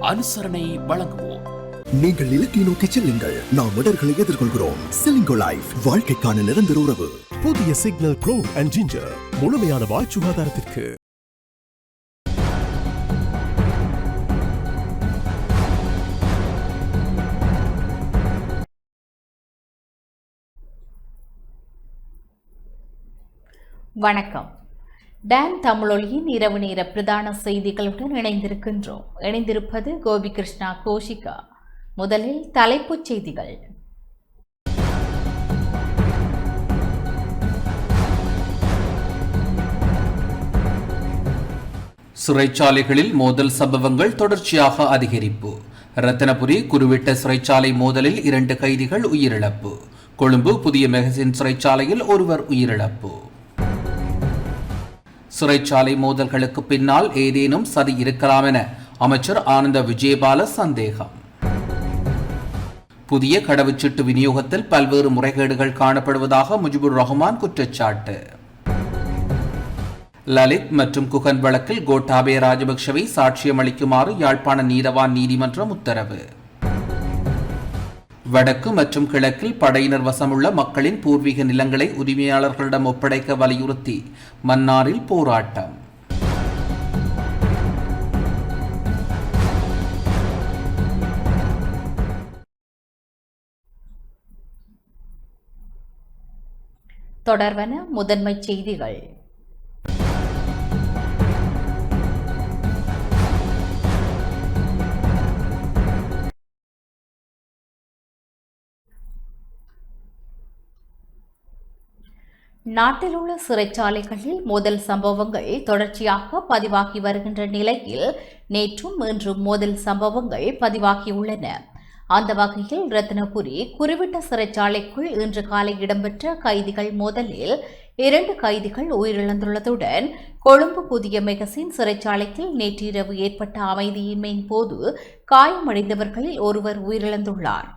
அனுசரணை வழங்குவோம். நீங்கள் இலக்கை நோக்கி செல்லுங்கள், நாம் இடர்களை எதிர்கொள்கிறோம். செலிங்கோ லைஃப், வாழ்க்கைக்கான நிரந்தர உறவு. புதிய சிக்னல் க்ளோவ் அண்ட் ஜிஞ்சர், முழுமையான வாய் சுகாதாரத்திற்கு. வணக்கம். டான் தமிழொலியின் இரவு நேர பிரதான செய்திகளுடன் இணைந்திருப்பது கோபிகிருஷ்ணா கோஷிகா. முதலில் தலைப்புச் செய்திகள். சிறைச்சாலைகளில் மோதல் சம்பவங்கள் தொடர்ச்சியாக அதிகரிப்பு. ரத்தினபுரி குருவிட்ட சிறைச்சாலை மோதலில் 2 கைதிகள் உயிரிழப்பு. கொழும்பு புதிய மெகசின் சிறைச்சாலையில் ஒருவர் உயிரிழப்பு. சிறைச்சாலை மோதல்களுக்கு பின்னால் ஏதேனும் சதி இருக்கலாம் என அமைச்சர் ஆனந்த விஜயபால சந்தேகம். புதிய கடவுச்சீட்டு விநியோகத்தில் பல்வேறு முறைகேடுகள் காணப்படுவதாக முஜிபுர் ரஹ்மான் குற்றச்சாட்டு. லலித் மற்றும் குகன் வழக்கில் கோட்டாபய ராஜபக்ஷவை சாட்சியம் அளிக்குமாறு யாழ்ப்பாண நீதவான் நீதிமன்றம் உத்தரவு. வடக்கு மற்றும் கிழக்கில் படையினர் வசமுள்ள மக்களின் பூர்வீக நிலங்களை உரிமையாளர்களிடம் ஒப்படைக்க வலியுறுத்தி மன்னாரில் போராட்டம். தொடர்வன முதன்மை செய்திகள். நாட்டில் உள்ள சிறைச்சாலைகளில் மோதல் சம்பவங்கள் தொடர்ச்சியாக பதிவாகி வருகின்ற நிலையில் நேற்றும் இன்றும் மோதல் சம்பவங்கள் பதிவாகியுள்ளன. அந்த வகையில் ரத்தினபுரி குருவிட்ட சிறைச்சாலைக்குள் இன்று காலை இடம்பெற்ற கைதிகள் மோதலில் 2 கைதிகள் உயிரிழந்துள்ளதுடன் கொழும்பு புதிய மெகசின் சிறைச்சாலையில் நேற்றிரவு ஏற்பட்ட அமைதியின்மையின் போது காயமடைந்தவர்களில் ஒருவர் உயிரிழந்துள்ளார்.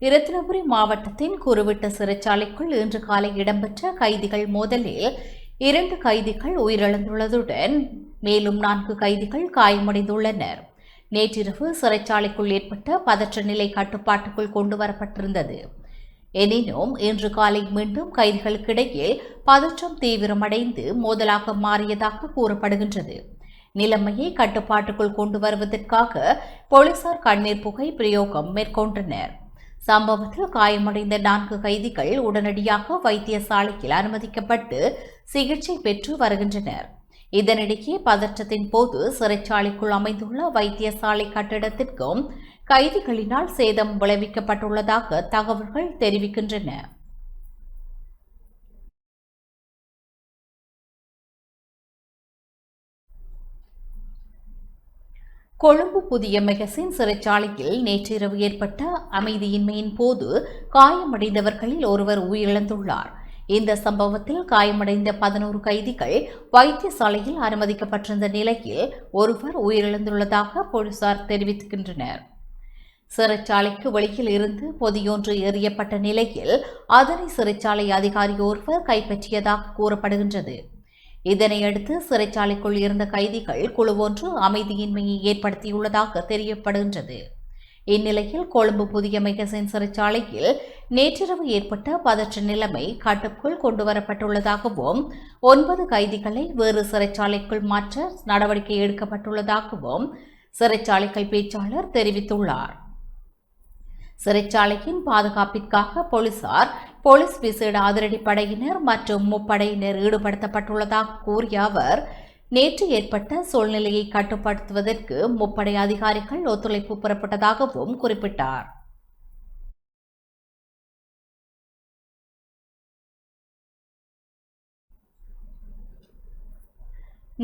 இரத்தினபுரி மாவட்டத்தின் குருவிட்ட சிறைச்சாலைக்குள் இன்று காலை இடம்பெற்ற கைதிகள் மோதலில் 2 கைதிகள் உயிரிழந்துள்ளதுடன் மேலும் 4 கைதிகள் காயமடைந்துள்ளனர். நேற்றிரவு சிறைச்சாலைக்குள் ஏற்பட்ட பதற்ற நிலை கட்டுப்பாட்டுக்குள் கொண்டுவரப்பட்டிருந்தது. எனினும் இன்று காலை மீண்டும் கைதிகளுக்கிடையே பதற்றம் தீவிரமடைந்து மோதலாக மாறியதாக கூறப்படுகின்றது. நிலைமையை கட்டுப்பாட்டுக்குள் கொண்டு வருவதற்காக போலீசார் கண்ணீர் புகை பிரயோகம் மேற்கொண்டனர். சம்பவத்தில் காயமடைந்த 4 கைதிகள் உடனடியாக வைத்தியசாலையில் அனுமதிக்கப்பட்டு சிகிச்சை பெற்று வருகின்றனர். இதனிடையே பதற்றத்தின் போது சிறைச்சாலைக்குள் அமைந்துள்ள வைத்தியசாலை கட்டிடத்திற்கும் கைதிகளினால் சேதம் விளைவிக்கப்பட்டுள்ளதாக தகவல்கள் தெரிவிக்கின்றன. கொழும்பு புதிய மெகசின் சிறைச்சாலையில் நேற்றிரவு ஏற்பட்ட அமைதியின்மையின் போது காயமடைந்தவர்களில் ஒருவர் உயிரிழந்துள்ளார். இந்த சம்பவத்தில் காயமடைந்த 11 கைதிகள் வைத்தியசாலையில் அனுமதிக்கப்பட்டிருந்த நிலையில் ஒருவர் உயிரிழந்துள்ளதாக போலீசார் தெரிவிக்கின்றனர். சிறைச்சாலைக்கு வெளியில் இருந்து பொதியொன்று எறியப்பட்ட நிலையில் அதனை சிறைச்சாலை அதிகாரி ஒருவர் கைப்பற்றியதாக கூறப்படுகின்றது. இதனையடுத்து சிறைச்சாலைக்குள் இருந்த கைதிகள் குழு ஒன்று அமைதியின்மையை ஏற்படுத்தியுள்ளதாக தெரியப்படுகின்றது. இந்நிலையில் கொழும்பு புதிய மெகசின் சிறைச்சாலையில் நேற்றிரவு ஏற்பட்ட பதற்ற நிலைமை கட்டுக்குள் கொண்டுவரப்பட்டுள்ளதாகவும் 9 கைதிகளை வேறு சிறைச்சாலைக்குள் மாற்ற நடவடிக்கை எடுக்கப்பட்டுள்ளதாகவும் சிறைச்சாலைகள் பேச்சாளர் தெரிவித்துள்ளார். சிறைச்சாலையின் பாதுகாப்பிற்காக போலீஸ் விசேட அதிரடிப்படையினர் மற்றும் முப்படையினர் ஈடுபடுத்தப்பட்டுள்ளதாக கூறிய அவர் நேற்று ஏற்பட்ட சூழ்நிலையை கட்டுப்படுத்துவதற்கு முப்படை அதிகாரிகள் ஒத்துழைப்பு பெறப்பட்டதாகவும் குறிப்பிட்டார்.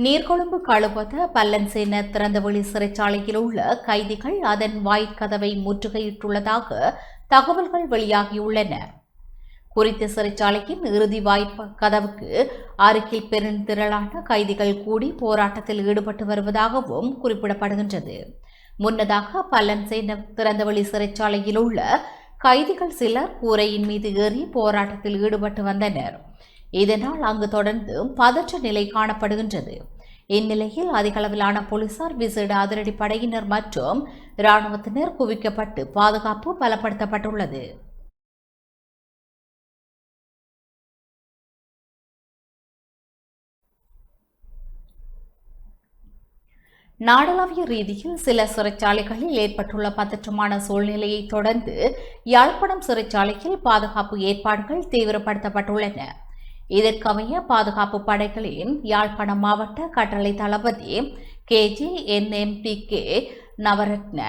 நீர்கொழும்பு கழுவத பல்லன்சேன திறந்தவெளி சிறைச்சாலையில் உள்ள கைதிகள் அதன் வாயிற்கதவை முற்றுகையிட்டுள்ளதாக தகவல்கள் வெளியாகியுள்ளன. குறித்த சிறைச்சாலையின் இறுதி வாய்ப்பு கதவுக்கு அருகில் பெருந்திரளான கைதிகள் கூடி போராட்டத்தில் ஈடுபட்டு வருவதாகவும் குறிப்பிடப்படுகின்றது. முன்னதாக பல்லன்சே திறந்தவெளி சிறைச்சாலையில் உள்ள கைதிகள் சிலர் கூரையின் மீது ஏறி போராட்டத்தில் ஈடுபட்டு வந்தனர். இதனால் அங்கு தொடர்ந்து பதற்ற நிலை காணப்படுகின்றது. இந்நிலையில் அதிகளவிலான போலீசார், விசேட அதிரடி படையினர் மற்றும் இராணுவத்தினர் குவிக்கப்பட்டு பாதுகாப்பு பலப்படுத்தப்பட்டுள்ளது. நாடளாவிய ரீதியில் சில சிறைச்சாலைகளில் ஏற்பட்டுள்ள பதற்றமான சூழ்நிலையை தொடர்ந்து யாழ்ப்பாணம் சிறைச்சாலையில் பாதுகாப்பு ஏற்பாடுகள் தீவிரப்படுத்தப்பட்டுள்ளன. இதற்கமைய பாதுகாப்பு படைகளின் யாழ்ப்பாணம் மாவட்ட கட்டளை தளபதி KGNMTK நவரத்ன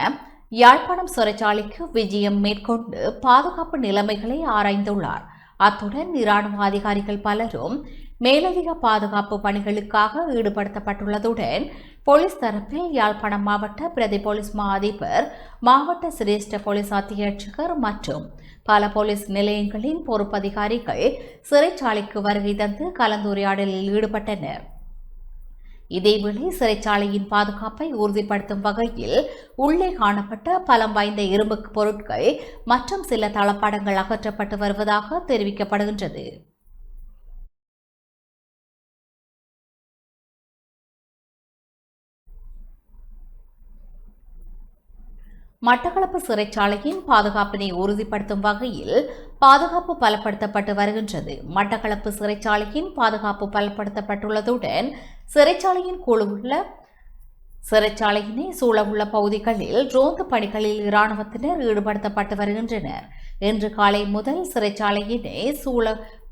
யாழ்ப்பாணம் சிறைச்சாலைக்கு விஜயம் மேற்கொண்டு பாதுகாப்பு நிலைமைகளை ஆராய்ந்துள்ளார். அத்துடன் இராணுவ அதிகாரிகள் பலரும் மேலதிக பாதுகாப்பு பணிகளுக்காக ஈடுபடுத்தப்பட்டுள்ளதுடன் போலீஸ் தரப்பில் யாழ்ப்பாணம் மாவட்ட பிரதி போலீஸ் மா அதிபர், மாவட்ட சிரேஷ்ட போலீஸ் அத்தியட்சகர் மற்றும் பல போலீஸ் நிலையங்களின் பொறுப்பதிகாரிகள் சிறைச்சாலைக்கு வருகை தந்து கலந்துரையாடலில் ஈடுபட்டனர். இதேவேளை சிறைச்சாலையின் பாதுகாப்பை உறுதிப்படுத்தும் வகையில் உள்ளே காணப்பட்ட பலம் வாய்ந்த இரும்பு பொருட்கள் மற்றும் சில தளபாடங்கள் அகற்றப்பட்டு வருவதாக தெரிவிக்கப்படுகின்றது. மட்டக்களப்பு சிறைச்சாலையின் பாதுகாப்பினை உறுதிப்படுத்தும் வகையில் பாதுகாப்பு பலப்படுத்தப்பட்டு வருகின்றது. மட்டக்களப்பு சிறைச்சாலையின் பாதுகாப்பு பலப்படுத்தப்பட்டுள்ளதுடன் சிறைச்சாலையினை சூழவுள்ள பகுதிகளில் ரோந்து பணிகளில் இராணுவத்தினர் ஈடுபடுத்தப்பட்டு வருகின்றனர். இன்று காலை முதல் சிறைச்சாலையினை சூழ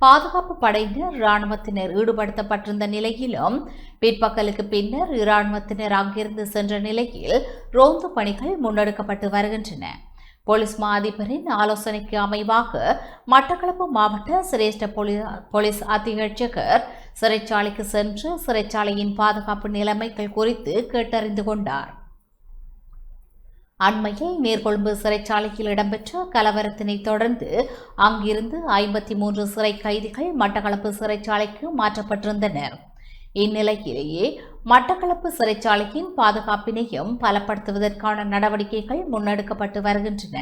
பாதுகாப்பு படையினர் இராணுவத்தினர் ஈடுபடுத்தப்பட்டிருந்த நிலையிலும் பிற்பகலுக்கு பின்னர் இராணுவத்தினர் அங்கிருந்து சென்ற நிலையில் ரோந்து பணிகள் முன்னெடுக்கப்பட்டு வருகின்றன. போலீஸ் மா அதிபரின் ஆலோசனைக்கு அமைவாக மட்டக்களப்பு மாவட்ட சிரேஷ்ட போலீஸ் அத்தியட்சகர் சிறைச்சாலைக்கு சென்று சிறைச்சாலையின் பாதுகாப்பு நிலைமைகள் குறித்து கேட்டறிந்து கொண்டார். அண்மையில் நீர்கொழும்பு சிறைச்சாலையில் இடம்பெற்ற கலவரத்தினை தொடர்ந்து அங்கிருந்து 53 சிறை கைதிகள் மட்டக்களப்பு சிறைச்சாலைக்கு மாற்றப்பட்டிருந்தனர். இந்நிலையிலேயே மட்டக்களப்பு சிறைச்சாலையின் பாதுகாப்பினையும் பலப்படுத்துவதற்கான நடவடிக்கைகள் முன்னெடுக்கப்பட்டு வருகின்றன.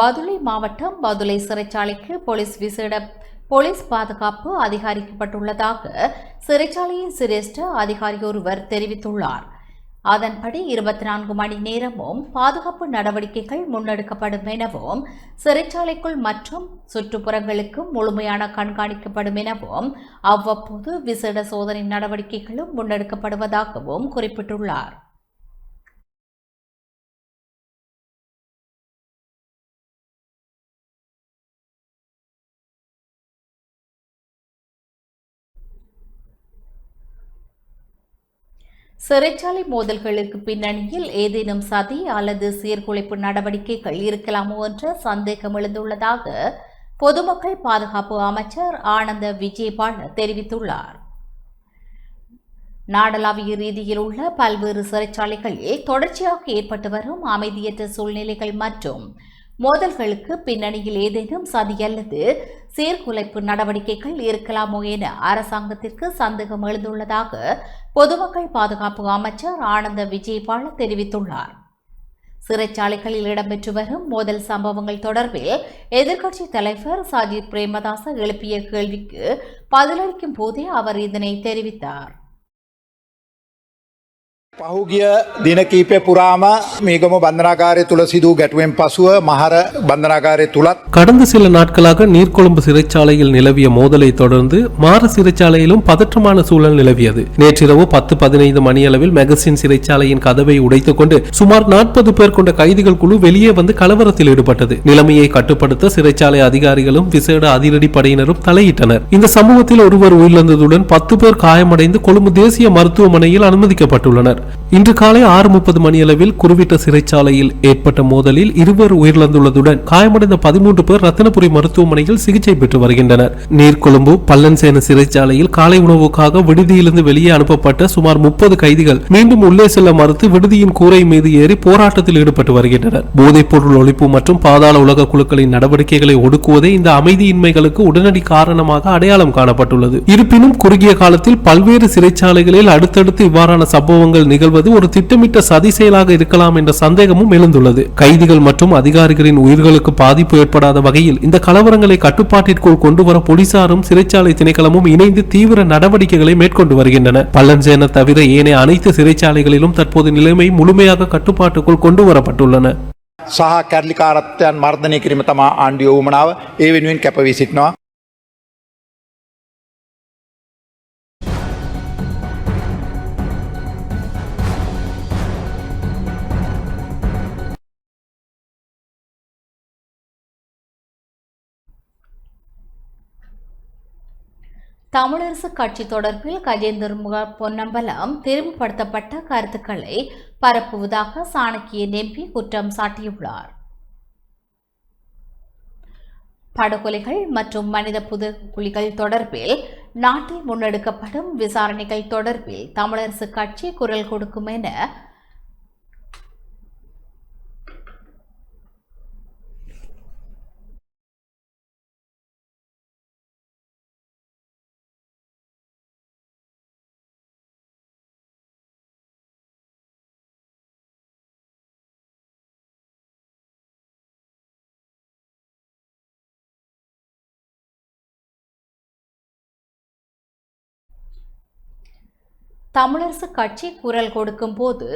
பதுளை மாவட்டம் பதுளை சிறைச்சாலைக்கு போலீஸ் பாதுகாப்பு அதிகரிக்கப்பட்டுள்ளதாக சிறைச்சாலையின் சிரேஷ்ட அதிகாரி ஒருவர் தெரிவித்துள்ளார். அதன்படி 24 மணி நேரமும் பாதுகாப்பு நடவடிக்கைகள் முன்னெடுக்கப்படும் எனவும் சிறைச்சாலைக்குள் மற்றும் சுற்றுப்புறங்களுக்கு முழுமையான கண்காணிக்கப்படும் எனவும் அவ்வப்போது விசேட சோதனை நடவடிக்கைகளும் முன்னெடுக்கப்படுவதாகவும் குறிப்பிட்டுள்ளார். சிறைச்சாலை மோதல்களுக்கு பின்னணியில் ஏதேனும் சதி அல்லது சீர்குலைப்பு நடவடிக்கைகள் இருக்கலாமோ என்ற சந்தேகம் எழுந்துள்ளதாக பொதுமக்கள் பாதுகாப்பு அமைச்சர் ஆனந்த விஜயபால தெரிவித்துள்ளார். நாடளாவிய ரீதியில் உள்ள பல்வேறு சிறைச்சாலைகளில் தொடர்ச்சியாக ஏற்பட்டு வரும் அமைதியற்ற சூழ்நிலைகள் மற்றும் மோதல்களுக்கு பின்னணியில் ஏதேனும் சதி அல்லது சீர்குலைப்பு நடவடிக்கைகள் இருக்கலாமோ என அரசாங்கத்திற்கு சந்தேகம் எழுந்துள்ளதாக பொதுமக்கள் பாதுகாப்பு அமைச்சர் ஆனந்த விஜயபால தெரிவித்துள்ளார். சிறைச்சாலைகளில் இடம்பெற்று வரும் மோதல் சம்பவங்கள் தொடர்பில் எதிர்க்கட்சித் தலைவர் சஜித் பிரேமதாச எழுப்பிய கேள்விக்கு பதிலளிக்கும் போதே அவர் இதனை தெரிவித்தார். පහුගිය දින කීපය පුරාම මේගම බන්ධනාගාරය තුළ සිදූ ගැටුවෙන් පසුව මහර බන්ධනාගාරය තුළත් கடந்த சில நாட்களாக நீர்கொழும்பு சிறைச்சாலையில் நிலவிய மோதலை தொடர்ந்து மார சிறைச்சாலையிலும் பதற்றமான சூழல் நிலவியது. நேற்றிரவு 10-15 மணியளவில் மெகசின் சிறைச்சாலையின் கதவை உடைத்துக் கொண்டு சுமார் 40 பேர் கொண்ட கைதிகள் குழு வெளியே வந்து கலவரத்தில் ஈடுபட்டது. நிலைமையை கட்டுப்படுத்த சிறைச்சாலை அதிகாரிகளும் விசேட அதிரடி படையினரும் தலையிட்டனர். இந்த சம்பவத்தில் ஒருவர் உயிரிழந்ததுடன் 10 பேர் காயமடைந்து கொழும்பு தேசிய மருத்துவமனையில் அனுமதிக்கப்பட்டுள்ளனர். இன்று காலை 6:30 மணியளவில் குருவிட்ட சிறைச்சாலையில் ஏற்பட்ட மோதலில் 2 உயிரிழந்துள்ளதுடன் காயமடைந்த 13 பேர் ரத்தினபுரி மருத்துவமனையில் சிகிச்சை பெற்று வருகின்றனர். நீர்கொழும்பு பல்லன்சேன சிறைச்சாலையில் காலை உணவுக்காக விடுதியிலிருந்து வெளியே அனுப்பப்பட்ட சுமார் 30 கைதிகள் மீண்டும் உள்ளே செல்ல மறுத்து விடுதியின் கூரை மீது ஏறி போராட்டத்தில் ஈடுபட்டு வருகின்றனர். போதைப்பொருள் ஒழிப்பு மற்றும் பாதாள உலக குழுக்களின் நடவடிக்கைகளை ஒடுக்குவதே இந்த அமைதியின்மைகளுக்கு உடனடி காரணமாக அடையாளம் காணப்பட்டுள்ளது. இருப்பினும் குறுகிய காலத்தில் பல்வேறு சிறைச்சாலைகளில் அடுத்தடுத்து இவ்வாறான சம்பவங்கள் நிகழ்வது ஒரு திட்டமிட்ட சதி செயலாக இருக்கலாம் என்ற சந்தேகமும் எழுந்துள்ளது. கைதிகள் மற்றும் அதிகாரிகளின் உயிர்களுக்கு பாதிப்பு ஏற்படாத வகையில் இந்த கலவரங்களை கட்டுப்பாட்டிற்குள் கொண்டுவர போலீசாரும் சிறைச்சாலை திணைக்களமும் இணைந்து தீவிர நடவடிக்கைகளை மேற்கொண்டு வருகின்றன. பல்லன்சேன தவிர ஏனைய அனைத்து சிறைச்சாலைகளிலும் தற்போது நிலைமை முழுமையாக கட்டுப்பாட்டுக்குள் கொண்டு வரப்பட்டுள்ளன. සහ කැරලිකාරත්වයන් මර්ධනය කිරීම තමා ආණ්ඩුවේ වුවමනාව. ඒ වෙනුවෙන් කැපවී සිටිනවා. தமிழரசு கட்சி தொடர்பில் கஜேந்திர பொன்னம்பலம் தெளிவுபடுத்தப்பட்ட கருத்துக்களை பரப்புவதாக சாணக்கியன் எம்பி குற்றம் சாட்டியுள்ளார். படுகொலைகள் மற்றும் மனித புலிகள் தொடர்பில் நாட்டில் முன்னெடுக்கப்படும் விசாரணைகள் தொடர்பில் தமிழரசு கட்சி குரல் கொடுக்கும் என தமிழரசு கட்சி குரல் கொடுக்கும் போது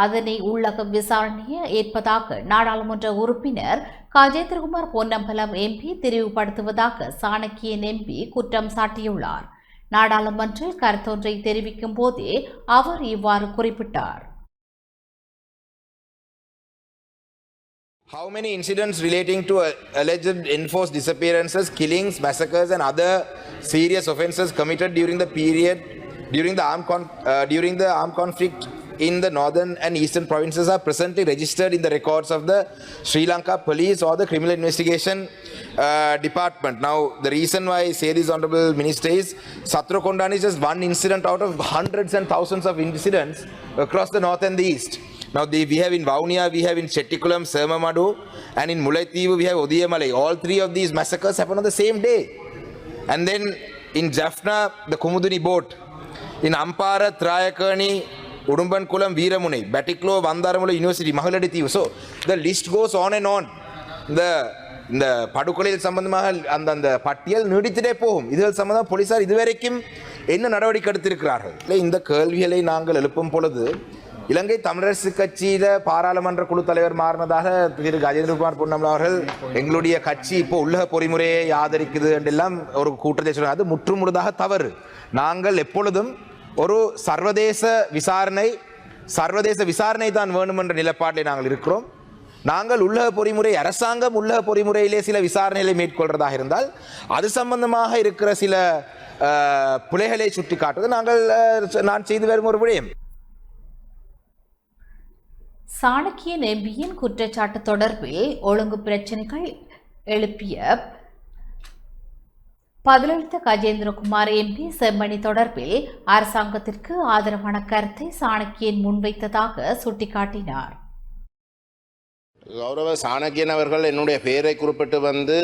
அதனை உள்ளக விசாரணையை ஏற்பதாக நாடாளுமன்ற உறுப்பினர் கஜேந்திரகுமார் பொன்னம்பலம் எம்பி தெரிவுபடுத்துவதாக சாணக்கியன் எம்பி குற்றம் சாட்டியுள்ளார். நாடாளுமன்றில் கருத்தொன்றை தெரிவிக்கும் போதே அவர் இவ்வாறு குறிப்பிட்டார். How many incidents relating to alleged enforced disappearances, killings, massacres and other serious offences committed during the armed conflict in the northern and eastern provinces are presently registered in the records of the Sri Lanka Police or the Criminal Investigation Department. Now, the reason why I say this, Honourable Minister, is Satrakondan is just one incident out of hundreds and thousands of incidents across the north and the east. Now, we have in Vaunia, we have in Chettikulam, Sermamadu, and in Mullaitivu, we have Odiyamalai. All three of these massacres happened on the same day. And then in Jaffna, the Kumuduni boat. In Ampara, Trayakani, Udumbankulam, Veeramunai, Batiklo, Vandaramula University, Mahaladithivu. So the list goes on and on. இந்த படுகொலையில் சம்பந்தமாக அந்த பட்டியல் நீடித்துட்டே போகும். இதில் சம்பந்தமாக போலீசார் இதுவரைக்கும் என்ன நடவடிக்கை எடுத்திருக்கிறார்கள்? இல்லை, இந்த கேள்விகளை நாங்கள் எழுப்பும் பொழுது இலங்கை தமிழரசு கட்சியில பாராளுமன்ற குழு தலைவர் மாறினதாக திரு கஜேந்திரகுமார் பொன்னம்பலம் அவர்கள் எங்களுடைய கட்சி இப்போ உள்ளக பொறிமுறையை ஆதரிக்குது என்றெல்லாம் ஒரு கூட்டத்தை சொல்றாங்க. அது முற்றுமுழுதாக தவறு. நாங்கள் எப்பொழுதும் ஒரு சர்வதேச விசாரணை தான் வேணும் என்ற நிலைப்பாட்டில் நாங்கள் இருக்கிறோம். நாங்கள் உள்ளக பொறிமுறை, அரசாங்கம் உள்ளக பொறிமுறையிலே சில விசாரணைகளை மேற்கொள்றதாக இருந்தால் அது சம்பந்தமாக இருக்கிற சில புலைகளை சுட்டி காட்டுவது நான் செய்து வரும் ஒரு விடயம். சாணக்கியன் எம்பியின் குற்றச்சாட்டு தொடர்பில் ஒழுங்கு பிரச்சினைகள் எழுப்பிய பதிலளித்த கஜேந்திரகுமார் எம்பி செம்மணி தொடர்பில் அரசாங்கத்திற்கு ஆதரவான கருத்தை சாணக்கியன் முன்வைத்ததாக சுட்டிக்காட்டினார். கௌரவ சாணக்கியன் அவர்கள் என்னுடைய பெயரை குறிப்பிட்டு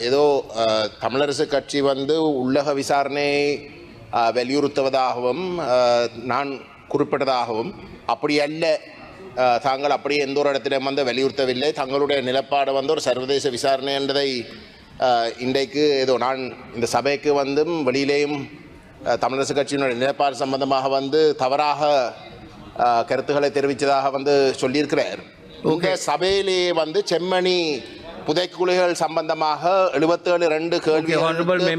ஏதோ தமிழரசு கட்சி உள்ளக விசாரணையை வலியுறுத்துவதாகவும் நான் குறிப்பிட்டதாகவும் அப்படி அல்ல, தாங்கள் அப்படி எந்த ஒரு இடத்திலும் வலியுறுத்தவில்லை. தங்களுடைய நிலப்பாடு ஒரு சர்வதேச விசாரணை என்பதை இன்றைக்கு ஏதோ நான் இந்த சபைக்கு வெளியிலேயும் தமிழரசு கட்சியினுடைய நிலப்பாடு சம்பந்தமாக தவறாக கருத்துக்களை தெரிவித்ததாக சொல்லியிருக்கிறார். இந்த சபையிலேயே செம்மணி புதைக்குழிகள் சம்பந்தமாக 77 கேள்வி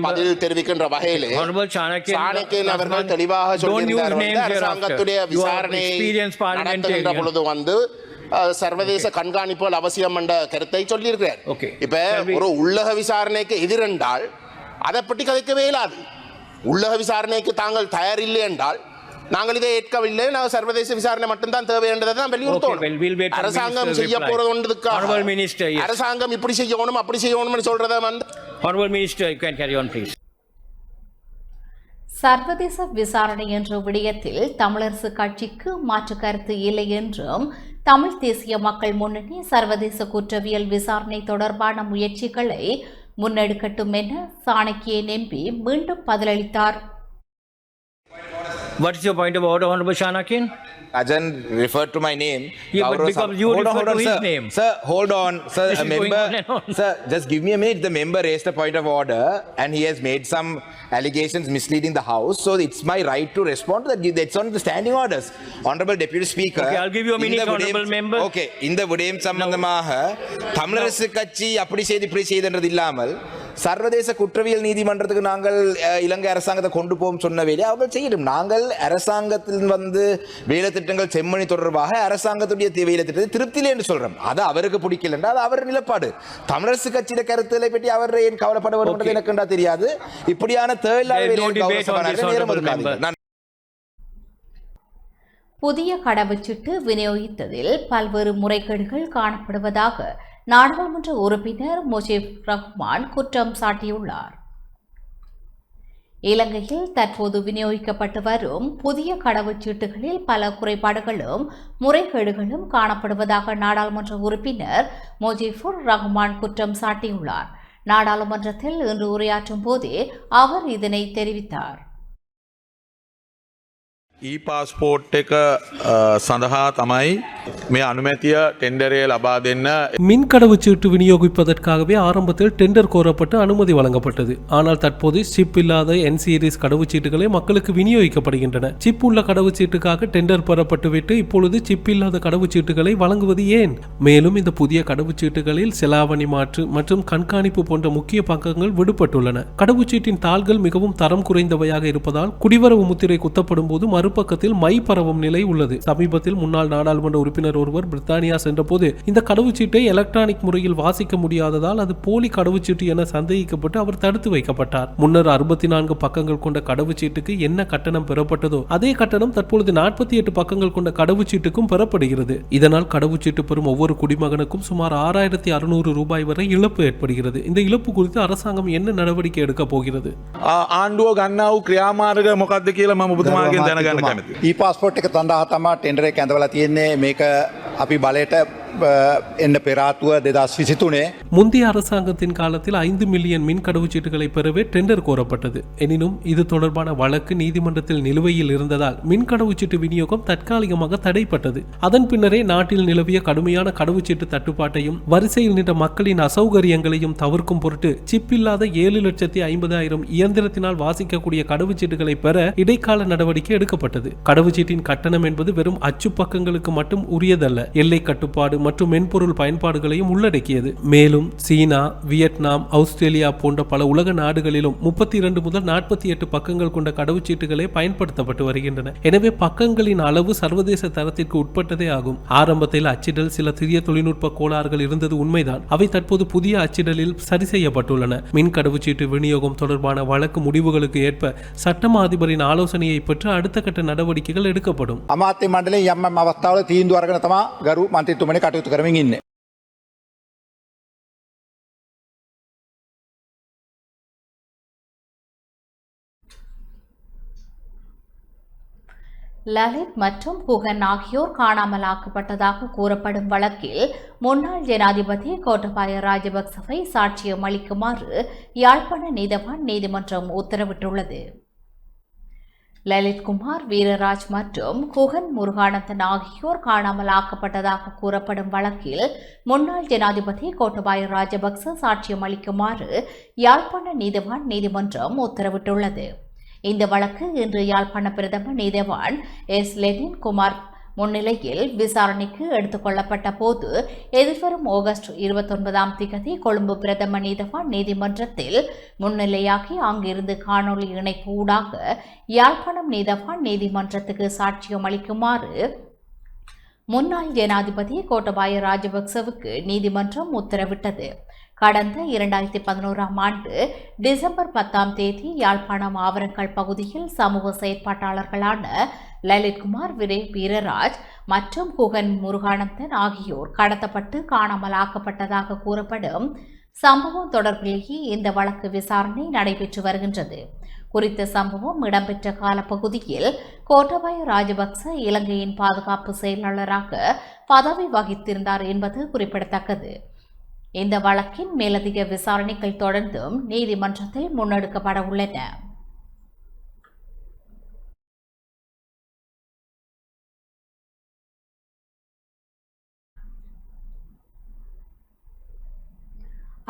பதில் தெரிவிக்கின்ற வகையிலே சாணக்கியன் அவர்கள் தெளிவாக சொல்லியிருந்தார். அரசாங்கத்துடைய விசாரணை நடத்துகின்ற பொழுது சர்வதேச கண்காணிப்புகள் அவசியம் என்ற கருத்தை சொல்லியிருக்கிறார். இப்ப ஒரு உள்ளக விசாரணைக்கு எதிரென்றால் அதை பற்றி கதைக்கவே இயலாது. உள்ளக விசாரணைக்கு தாங்கள் தயாரில்லை என்றால் நாங்கள் இதை ஏற்கவில்லை, நாங்கள் சர்வதேச விசாரணை மட்டும்தான் தேவை என்றதை தான் வலியுறுத்தோம். அரசாங்கம் செய்ய போறது ஒன்றதுக்கு அரசாங்கம் இப்படி செய்யணும் அப்படி செய்யணும்னு சொல்றத வந்து Honorable Minister, you can carry on, please. சர்வதேச விசாரணை என்ற விடயத்தில் தமிழரசு கட்சிக்கு மாற்று கருத்து இல்லை என்றும் தமிழ் தேசிய மக்கள் முன்னணி சர்வதேச குற்றவியல் விசாரணை தொடர்பான முயற்சிகளை முன்னெடுக்கட்டும் என சாணக்கியன் எம்பி மீண்டும் பதிலளித்தார். What is your point of order, Honorable Shanakin? Rajan referred to my name. Yeah, but because you referred to his sir. name. Sir, hold on. Sir, This a is going member. on and on. Sir, just give me a minute. The member raised a point of order and he has made some allegations misleading the House. So it's my right to respond to that. That's on the standing orders. Honorable Deputy Speaker. Okay, I'll give you a minute, Honorable Member. Okay, இந்த விடயம் சம்பந்தமாக தமிழரசு கட்சி அப்படி செய்து இப்படி செய்துன்றது இல்லாமல் சர்வதேச குற்றவியல் நீதிமன்றத்துக்கு நாங்கள் இலங்கை அரசாங்கத்தை கொண்டு போகும் சொன்ன வேலையை அவர்கள் செய்யட்டும். நாங்கள் அரசாங்கத்தில் வந்து வேலை திட்டங்கள் செம்மணி தொடர்பாக அரசாங்கத்துடைய வேலை திட்டத்தை திருப்தியிலே என்று சொல்றோம். அது அவருக்கு பிடிக்கல என்றால் அது அவர் நிலப்பாடு. தமிழரசு கட்சியில கருத்துக்களை பற்றி அவர் ஏன் கவலைப்பட வேண்டும் என்று எனக்கு தெரியாது. இப்படியான புதிய கடவுச்சீட்டு விநியோகித்ததில் பல்வேறு முறைகேடுகள் காணப்படுவதாக நாடாளுமன்ற உறுப்பினர் முஜிப் ரஹ்மான் குற்றம் சாட்டியுள்ளார். இலங்கையில் தற்போது விநியோகிக்கப்பட்டு வரும் புதிய கடவுச்சீட்டுகளில் பல குறைபாடுகளும் முறைகேடுகளும் காணப்படுவதாக நாடாளுமன்ற உறுப்பினர் முஜிபுர் ரஹ்மான் குற்றம் சாட்டியுள்ளார். நாடாளுமன்றத்தில் இன்று உரையாற்றும் போதே அவர் இதனை தெரிவித்தார். ඊ-පාස්පෝට් එක සඳහා තමයි මේ අනුමැතිය ටෙන්ඩරය ලබා දෙන්න. மின் கடவுச்சீட்டு விநியோகிப்பதற்காகவே ஆரம்பத்தில் டெண்டர் கோரப்பட்டு அனுமதி வழங்கப்பட்டது. ஆனால் தற்போது சிப் இல்லாத என் சீரிஸ் கடவுச்சீட்டுகளே மக்களுக்கு விநியோகிக்கப்படுகின்றன. சிப் உள்ள கடவுச்சீட்டுக்காக டெண்டர் பெறப்பட்டுவிட்டு இப்பொழுது சிப் இல்லாத கடவுச்சீட்டுகளை வழங்குவது ஏன்? மேலும் இந்த புதிய கடவுச்சீட்டுகளில் செலாவணி மாற்று மற்றும் கண்காணிப்பு போன்ற முக்கிய பக்கங்கள் விடுபட்டுள்ளன. கடவுச்சீட்டின் தாள்கள் மிகவும் தரம் குறைந்தவையாக இருப்பதால் குடிவரவு முத்திரை குத்தப்படும் போது மறுபக்கத்தில் மை பரவும் நிலை உள்ளது. சமீபத்தில் முன்னாள் நாடாளுமன்ற உறுப்பினர் ஒருவர் பிரித்தானியா சென்றபோது இந்த கடவுச்சீட்டை எலக்ட்ரானிக் முறையில் வாசிக்க முடியாததால் அது போலி கடவுச்சீட்டு என சந்தேகிக்கப்பட்டு அவர் தடுத்து வைக்கப்பட்டார். முன்னர் 64 பக்கங்கள் கொண்ட கடவுச்சீட்டுக்கு என்ன கட்டணம் பெறப்பட்டதோ அதே கட்டணம் தற்பொழுது 48 பக்கங்கள் கொண்ட கடவுச்சீட்டுக்கும் பெறப்படுகிறது. இதனால் கடவுச்சீட்டு பெறும் ஒவ்வொரு குடிமகனுக்கும் சுமார் 6600 ரூபாய் வரை இழப்பு ஏற்படுகிறது. இந்த இழப்பு குறித்து அரசாங்கம் என்ன நடவடிக்கை எடுக்க போகிறது? ආණ්ඩුව ගන්නා වූ ක්‍රියාමාර්ග මොකක්ද කියලා මම ඔබතුමාගෙන් දැනගන්න කැමතියි. ඊ-පාස්පෝට් එක සඳහා තමයි ටෙන්ඩර් එක ඇඳවලා තියෙන්නේ. මේක අපි බලයට එන්න පෙර ආතුව 2023 முந்தைய அரசாங்கத்தின் காலத்தில் 5 மில்லியன் மின் கடவுச்சீட்டுகளை பெறவே டெண்டர் கோரப்பட்டது. எனினும் இது தொடர்பான வழக்கு நீதிமன்றத்தில் நிலுவையில் இருந்ததால் மின் கடவுச்சீட்டு விநியோகம் தற்காலிகமாக தடைப்பட்டது. அதன் பின்னரே நாட்டில் நிலவிய கடுமையான கடவுச்சீட்டு தட்டுப்பாட்டையும் வரிசையில் நின்ற மக்களின் அசௌகரியங்களையும் தவிர்க்கும் பொருட்டு சிப் இல்லாத 7,50,000 இயந்திரத்தினால் வாசிக்கக்கூடிய கடவுச்சீட்டுகளை பெற இடைக்கால நடவடிக்கை எடுக்கப்பட்டது. கடவுச்சீட்டின் கட்டணம் என்பது வெறும் அச்சு பக்கங்களுக்கு மட்டும் உரியதல்ல, எல்லை கட்டுப்பாடு மற்றும் மென்பொருள் பயன்பாடுகளையும் உள்ளடக்கியது. மேலும் சீனா, வியட்நாம், ஆஸ்திரேலியா போன்ற பல உலக நாடுகளிலும் 32 முதல் 48 பக்கங்கள் கொண்ட கடவுச்சீட்டுகளே பயன்படுத்தப்பட்டு வருகின்றன. எனவே பக்கங்களின் அளவு சர்வதேச தரத்திற்கு உட்பட்டதே ஆகும். ஆரம்பத்தில் அச்சிடல் சில சிறிய தொழில்நுட்ப கோளாறுகள் இருந்தது உண்மைதான். அவை தற்போது புதிய அச்சிடலில் சரி செய்யப்பட்டுள்ளன. மின் கடவுச்சீட்டு விநியோகம் தொடர்பான வழக்கு முடிவுகளுக்கு ஏற்ப சட்டமா அதிபரின் ஆலோசனையை பெற்று அடுத்த கட்ட நடவடிக்கைகள் எடுக்கப்படும். අමාත්‍ය මණ්ඩලයේ යම් අවස්ථාවල තීන්දුව අරගෙන තමයි ගරු මන්ත්‍රීතුමනි කටයුතු කරමින් ඉන්නේ. லலித் மற்றும் குகன் ஆகியோர் காணாமலாக்கப்பட்டதாக கூறப்படும் வழக்கில் முன்னாள் ஜனாதிபதி கோட்டபாய ராஜபக்சவை சாட்சியம் அளிக்குமாறு யாழ்ப்பாண நீதவான் நீதிமன்றம் உத்தரவிட்டுள்ளது. லலித்குமார், வீரராஜ் மற்றும் குகன் முருகானந்தன் ஆகியோர் காணாமலாக்கப்பட்டதாக கூறப்படும் வழக்கில் முன்னாள் ஜனாதிபதி கோட்டபாய ராஜபக்ச சாட்சியம் அளிக்குமாறு யாழ்ப்பாண நீதவான் நீதிமன்றம் உத்தரவிட்டுள்ளது. இந்த வழக்கு இன்று யாழ்ப்பாண பிரதம நீதவான் எஸ் லெனின் குமார் முன்னிலையில் விசாரணைக்கு எடுத்துக் கொள்ளப்பட்ட போது எதிர்வரும் ஆகஸ்ட் 29 கொழும்பு பிரதம நீதவான் நீதிமன்றத்தில் முன்னிலையாகி அங்கிருந்து காணொலி இணைப்பு ஊடாக யாழ்ப்பாணம் நீதவான் நீதிமன்றத்துக்கு சாட்சியம் அளிக்குமாறு முன்னாள் ஜனாதிபதி கோட்டபாய ராஜபக்சவுக்கு நீதிமன்றம் உத்தரவிட்டது. கடந்த 2011 ஆண்டு டிசம்பர் 10 யாழ்ப்பாணம் ஆவரங்கல் பகுதியில் சமூக செயற்பாட்டாளர்களான லலித்குமார், வினய் வீரராஜ் மற்றும் குகன் முருகானந்தன் ஆகியோர் கடத்தப்பட்டு காணாமலாக்கப்பட்டதாக கூறப்படும் சம்பவம் தொடர்பிலேயே இந்த வழக்கு விசாரணை நடைபெற்று வருகின்றது. குறித்த சம்பவம் இடம்பெற்ற காலப்பகுதியில் கோட்டாபய ராஜபக்ச இலங்கையின் பாதுகாப்பு செயலாளராக பதவி வகித்திருந்தார் என்பது குறிப்பிடத்தக்கது. இந்த வழக்கின் மேலதிக விசாரணைகள் தொடர்ந்தும் நீதிமன்றத்தில் முன்னெடுக்கப்பட உள்ளன.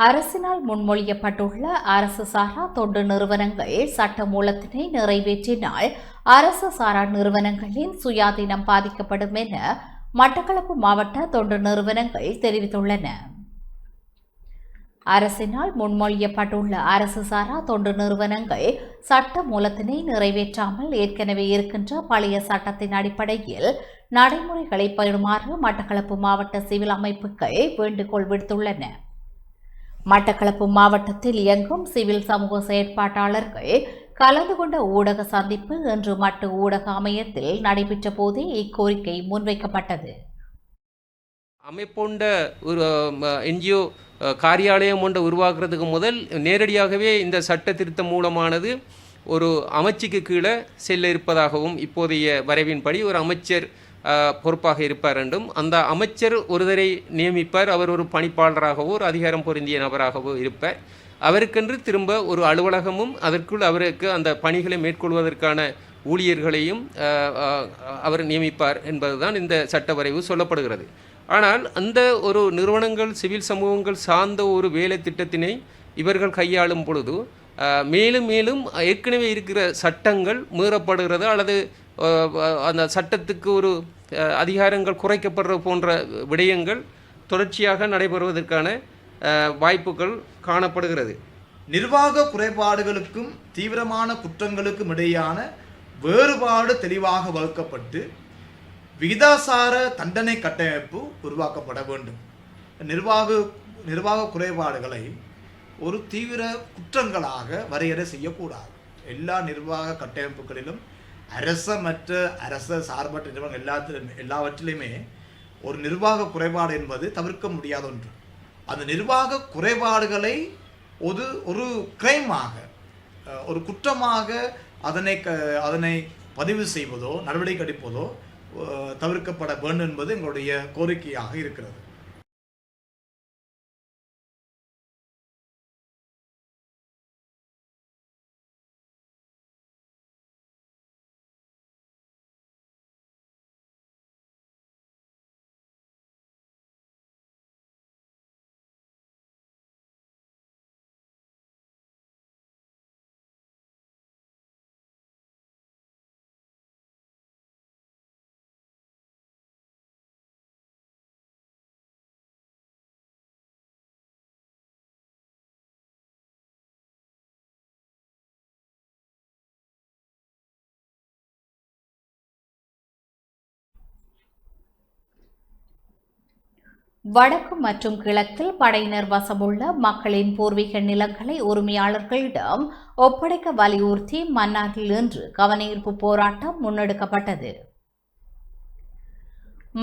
அரசினால் முன்மொழியப்பட்டுள்ள அரசு சாரா தொண்டு நிறுவனங்கள் சட்ட மூலத்தினை நிறைவேற்றினால் அரசு சாரா நிறுவனங்களின் சுயாதீனம் பாதிக்கப்படும் என மட்டக்களப்பு மாவட்ட தொண்டு நிறுவனங்கள் தெரிவித்துள்ளன. அரசினால் முன்மொழியப்பட்டுள்ள அரசு சாரா தொண்டு நிறுவனங்கள் சட்ட மூலத்தினை நிறைவேற்றாமல் ஏற்கனவே இருக்கின்ற பழைய சட்டத்தின் அடிப்படையில் நடைமுறைகளை பெறுமாறு மட்டக்களப்பு மாவட்ட சிவில் அமைப்புகள் வேண்டுகோள் விடுத்துள்ளன. மட்டக்களப்பு மாவட்டத்தில் இயங்கும் சிவில் சமூக செயற்பாட்டாளர்கள் கலந்து கொண்ட ஊடக சந்திப்பு இன்று மட்டு ஊடக அமையத்தில் நடைபெற்ற போதே இக்கோரிக்கை முன்வைக்கப்பட்டது. அமைப்போண்ட ஒரு என்ஜிஓ காரியாலயம் ஒன்றை உருவாக்குறதுக்கு முதல் நேரடியாகவே இந்த சட்ட திருத்தம் மூலமானது ஒரு அமைச்சுக்கு கீழே செல்ல இருப்பதாகவும் இப்போதைய வரைவின்படி ஒரு அமைச்சர் பொறுப்பாக இருப்பார் என்றும் அந்த அமைச்சர் ஒருவரை நியமிப்பார். அவர் ஒரு பணிப்பாளராகவோ ஒரு அதிகாரம் பொருந்திய நபராகவோ இருப்பார். அவருக்கென்று திரும்ப ஒரு அலுவலகமும் அதற்குள் அவருக்கு அந்த பணிகளை மேற்கொள்வதற்கான ஊழியர்களையும் அவர் நியமிப்பார் என்பதுதான் இந்த சட்ட வரைவு சொல்லப்படுகிறது. ஆனால் அந்த ஒரு நிறுவனங்கள் சிவில் சமூகங்கள் சார்ந்த ஒரு வேலை திட்டத்தினை இவர்கள் கையாளும் பொழுது மேலும் மேலும் ஏற்கனவே இருக்கிற சட்டங்கள் மீறப்படுகிறது அல்லது அந்த சட்டத்துக்கு ஒரு அதிகாரங்கள் குறைக்கப்படுற போன்ற விடயங்கள் தொடர்ச்சியாக நடைபெறுவதற்கான வாய்ப்புகள் காணப்படுகிறது. நிர்வாக குறைபாடுகளுக்கும் தீவிரமான குற்றங்களுக்கும் இடையான வேறுபாடு தெளிவாக வகுக்கப்பட்டு விகிதாசார தண்டனை கட்டமைப்பு உருவாக்கப்பட வேண்டும். நிர்வாக குறைபாடுகளை ஒரு தீவிர குற்றங்களாக வரையறை செய்யக்கூடாது. எல்லா நிர்வாக கட்டமைப்புகளிலும் அரச சார்பற்ற நிறுவனங்கள் எல்லாவற்றிலுமே ஒரு நிர்வாக குறைபாடு என்பது தவிர்க்க முடியாத ஒன்று. அந்த நிர்வாக குறைபாடுகளை ஒரு கிரைமாக ஒரு குற்றமாக அதனை பதிவு செய்வதோ நடவடிக்கை எடுப்பதோ தவிர்க்கப்பட வேண்டும் என்பது எங்களுடைய கோரிக்கையாக இருக்கிறது. வடக்கு மற்றும் கிழக்கில் படையினர் வசமுள்ள மக்களின் பூர்வீக நிலங்களை உரிமையாளர்களிடம் ஒப்படைக்க வலியுறுத்தி மன்னாரில் இன்று கவனஈர்ப்பு போராட்டம் முன்னெடுக்கப்பட்டது.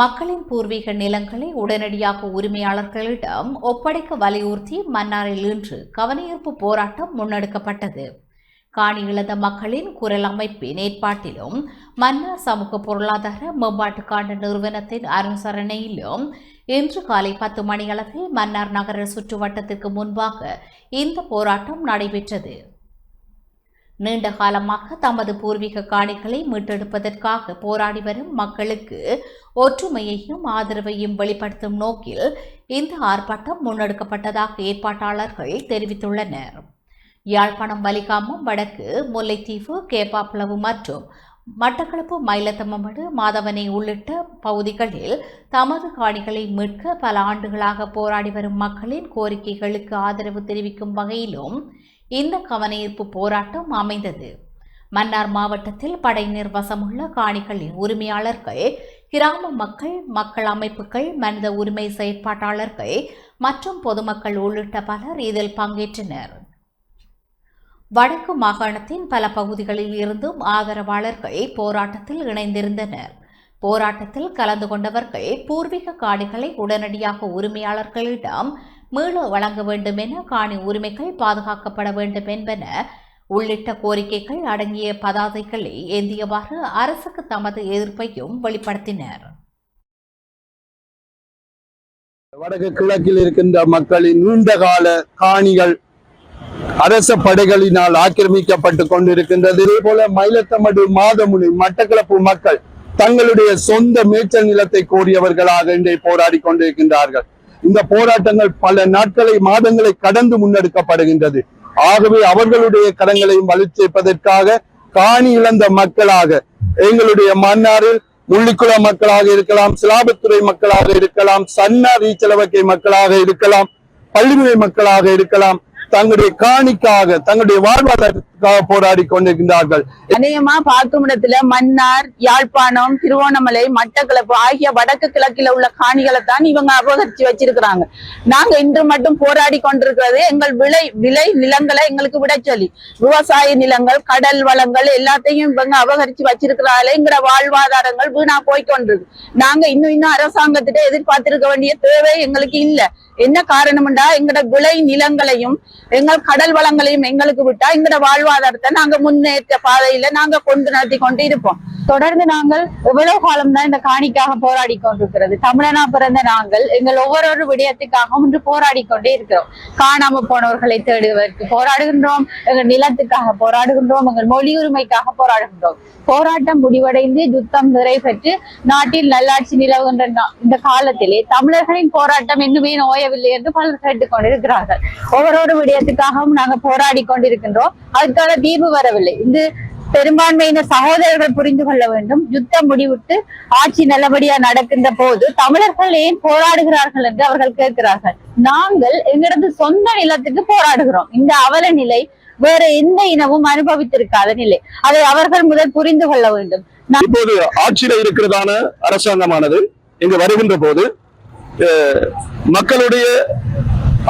மக்களின் பூர்வீக நிலங்களை உடனடியாக உரிமையாளர்களிடம் ஒப்படைக்க வலியுறுத்தி மன்னாரில் இன்று கவனஈர்ப்பு போராட்டம் முன்னெடுக்கப்பட்டது. காணி இழந்த மக்களின் குரல் அமைப்பின் ஏற்பாட்டிலும் மன்னார் சமூக பொருளாதார மேம்பாட்டுக்கான நிறுவனத்தின் அனுசரணையிலும் இன்று காலை 10 மணியளவில் மன்னார் நகர சுற்றுவட்டத்திற்கு முன்பாக இந்த போராட்டம் நடைபெற்றது. நீண்ட காலமாக தமது பூர்வீக காணிகளை மீட்டெடுப்பதற்காக போராடி வரும் மக்களுக்கு ஒற்றுமையையும் ஆதரவையும் வெளிப்படுத்தும் நோக்கில் இந்த ஆர்ப்பாட்டம் முன்னெடுக்கப்பட்டதாக ஏற்பாட்டாளர்கள் தெரிவித்துள்ளனர். யாழ்ப்பாணம் வலிகாமம் வடக்கு முல்லைத்தீவு கேப்பாப்புலவு மற்றும் மட்டக்களப்பு மயிலத்தம்மடு மாதவனை உள்ளிட்ட பகுதிகளில் தமது காணிகளை மீட்க பல ஆண்டுகளாக போராடி வரும் மக்களின் கோரிக்கைகளுக்கு ஆதரவு தெரிவிக்கும் வகையிலும் இந்த கவனஈர்ப்பு போராட்டம் அமைந்தது. மன்னார் மாவட்டத்தில் படையினர் வசமுள்ள காணிகளின் உரிமையாளர்கள், கிராம மக்கள் அமைப்புகள், மனித உரிமை செயற்பாட்டாளர்கள் மற்றும் பொதுமக்கள் உள்ளிட்ட பலர் இதில் பங்கேற்றனர். வடக்கு மாகாணத்தின் பல பகுதிகளில் இருந்தும் ஆதரவாளர்கள் போராட்டத்தில் இணைந்திருந்தனர். போராட்டத்தில் கலந்து கொண்டவர்கள் பூர்வீக காணிகளை உடனடியாக உரிமையாளர்களிடம் மீள வழங்க வேண்டும் என, காணி உரிமைகள் பாதுகாக்கப்பட வேண்டும் என்பன உள்ளிட்ட கோரிக்கைகள் அடங்கிய பதாதைகளை ஏந்தியவாறு அரசுக்கு தமது எதிர்ப்பையும் வெளிப்படுத்தினர். வடக்கு கிழக்கில் இருக்கின்ற மக்களின் நீண்டகால காணிகள் அரச படைகளினால் ஆக்கிரமிக்கப்பட்டு கொண்டிருக்கின்றது. இதே போல மயிலத்தமடு, மாதமுனை, மட்டக்களப்பு மக்கள் தங்களுடைய சொந்த மேய்ச்சல் நிலத்தை கோரியவர்களாக இன்றை போராடி கொண்டிருக்கின்றார்கள். இந்த போராட்டங்கள் பல நாட்களை, மாதங்களை கடந்து முன்னெடுக்கப்படுகின்றது. ஆகவே அவர்களுடைய கடன்களையும் வலுச்சேர்ப்பதற்காக காணி இழந்த மக்களாக எங்களுடைய மன்னாரில் முள்ளிக்குள மக்களாக இருக்கலாம், சிலாபத்துறை மக்களாக இருக்கலாம், சன்னார் ஈச்சலவக்கை மக்களாக இருக்கலாம், பள்ளிமுனை மக்களாக இருக்கலாம், தங்களுடைய காணிக்காக, தங்களுடைய வாழ்வாதாரத்துக்காக போராடி கொண்டிருக்கின்றார்கள். அநேகமா பார்க்கும் இடத்துல மன்னார், யாழ்ப்பாணம், திருவோணமலை, மட்டக்களப்பு ஆகிய வடக்கு கிழக்கில உள்ள காணிகளை தான் இவங்க அபகரிச்சு வச்சிருக்கிறாங்க. நாங்க இன்று மட்டும் போராடி கொண்டிருக்கிறது எங்கள் விளை நிலங்களை எங்களுக்கு விட சொல்லி, விவசாய நிலங்கள், கடல் வளங்கள் எல்லாத்தையும் இவங்க அபகரிச்சு வச்சிருக்கிறாங்களே, எங்களோட வாழ்வாதாரங்கள் வீணா போய்கொண்டிருக்கு. நாங்க இன்னும் அரசாங்கத்திட்ட எதிர்பார்த்திருக்க வேண்டிய தேவை எங்களுக்கு இல்ல. என்ன காரணம்டா, எங்களோட விளை நிலங்களையும் எங்கள் கடல் வளங்களையும் எங்களுக்கு விட்டா எங்களோட வாழ்வாதாரத்தை நாங்க முன்னேற்ற பாதையில நாங்க கொண்டு நடத்தி கொண்டு இருப்போம். தொடர்ந்து நாங்கள் எவ்வளவு காலம் தான் இந்த காணிக்காக போராடி கொண்டிருக்கிறது. தமிழனா பிறந்த நாங்கள் எங்கள் ஒவ்வொரு விடயத்துக்காகவும் இன்று போராடி கொண்டே இருக்கிறோம். காணாம போனவர்களை தேடுவதற்கு போராடுகின்றோம், எங்கள் நிலத்துக்காக போராடுகின்றோம், எங்கள் மொழி உரிமைக்காக போராடுகின்றோம். போராட்டம் முடிவடைந்து யுத்தம் நிறைவேற்று நாட்டில் நல்லாட்சி நிலவுகின்ற இந்த காலத்திலே தமிழர்களின் போராட்டம் இன்னுமே ஓயவில்லை என்று பலர் கேட்டுக் கொண்டிருக்கிறார்கள். ஒவ்வொரு விடயத்துக்காகவும் நாங்கள் போராடி கொண்டிருக்கின்றோம். அதுக்கான தீர்வு வரவில்லை. இது பெரும்பான்மையின சகோதரர்கள் புரிந்து கொள்ள வேண்டும். யுத்தம் முடிவிட்டு ஆட்சி நல்லபடியா நடக்கின்ற போது தமிழர்கள் ஏன் போராடுகிறார்கள் என்று அவர்கள் கேட்கிறார்கள். நாங்கள் எங்களது சொந்த நிலத்துக்கு போராடுகிறோம். இந்த அவல நிலை வேற எந்த இனமும் அனுபவித்திருக்காத நிலை. அதை அவர்கள் முதல் புரிந்து கொள்ள வேண்டும். இப்போது ஆட்சியில இருக்கிறதான அரசாங்கமானது இங்கு வருகின்ற போது மக்களுடைய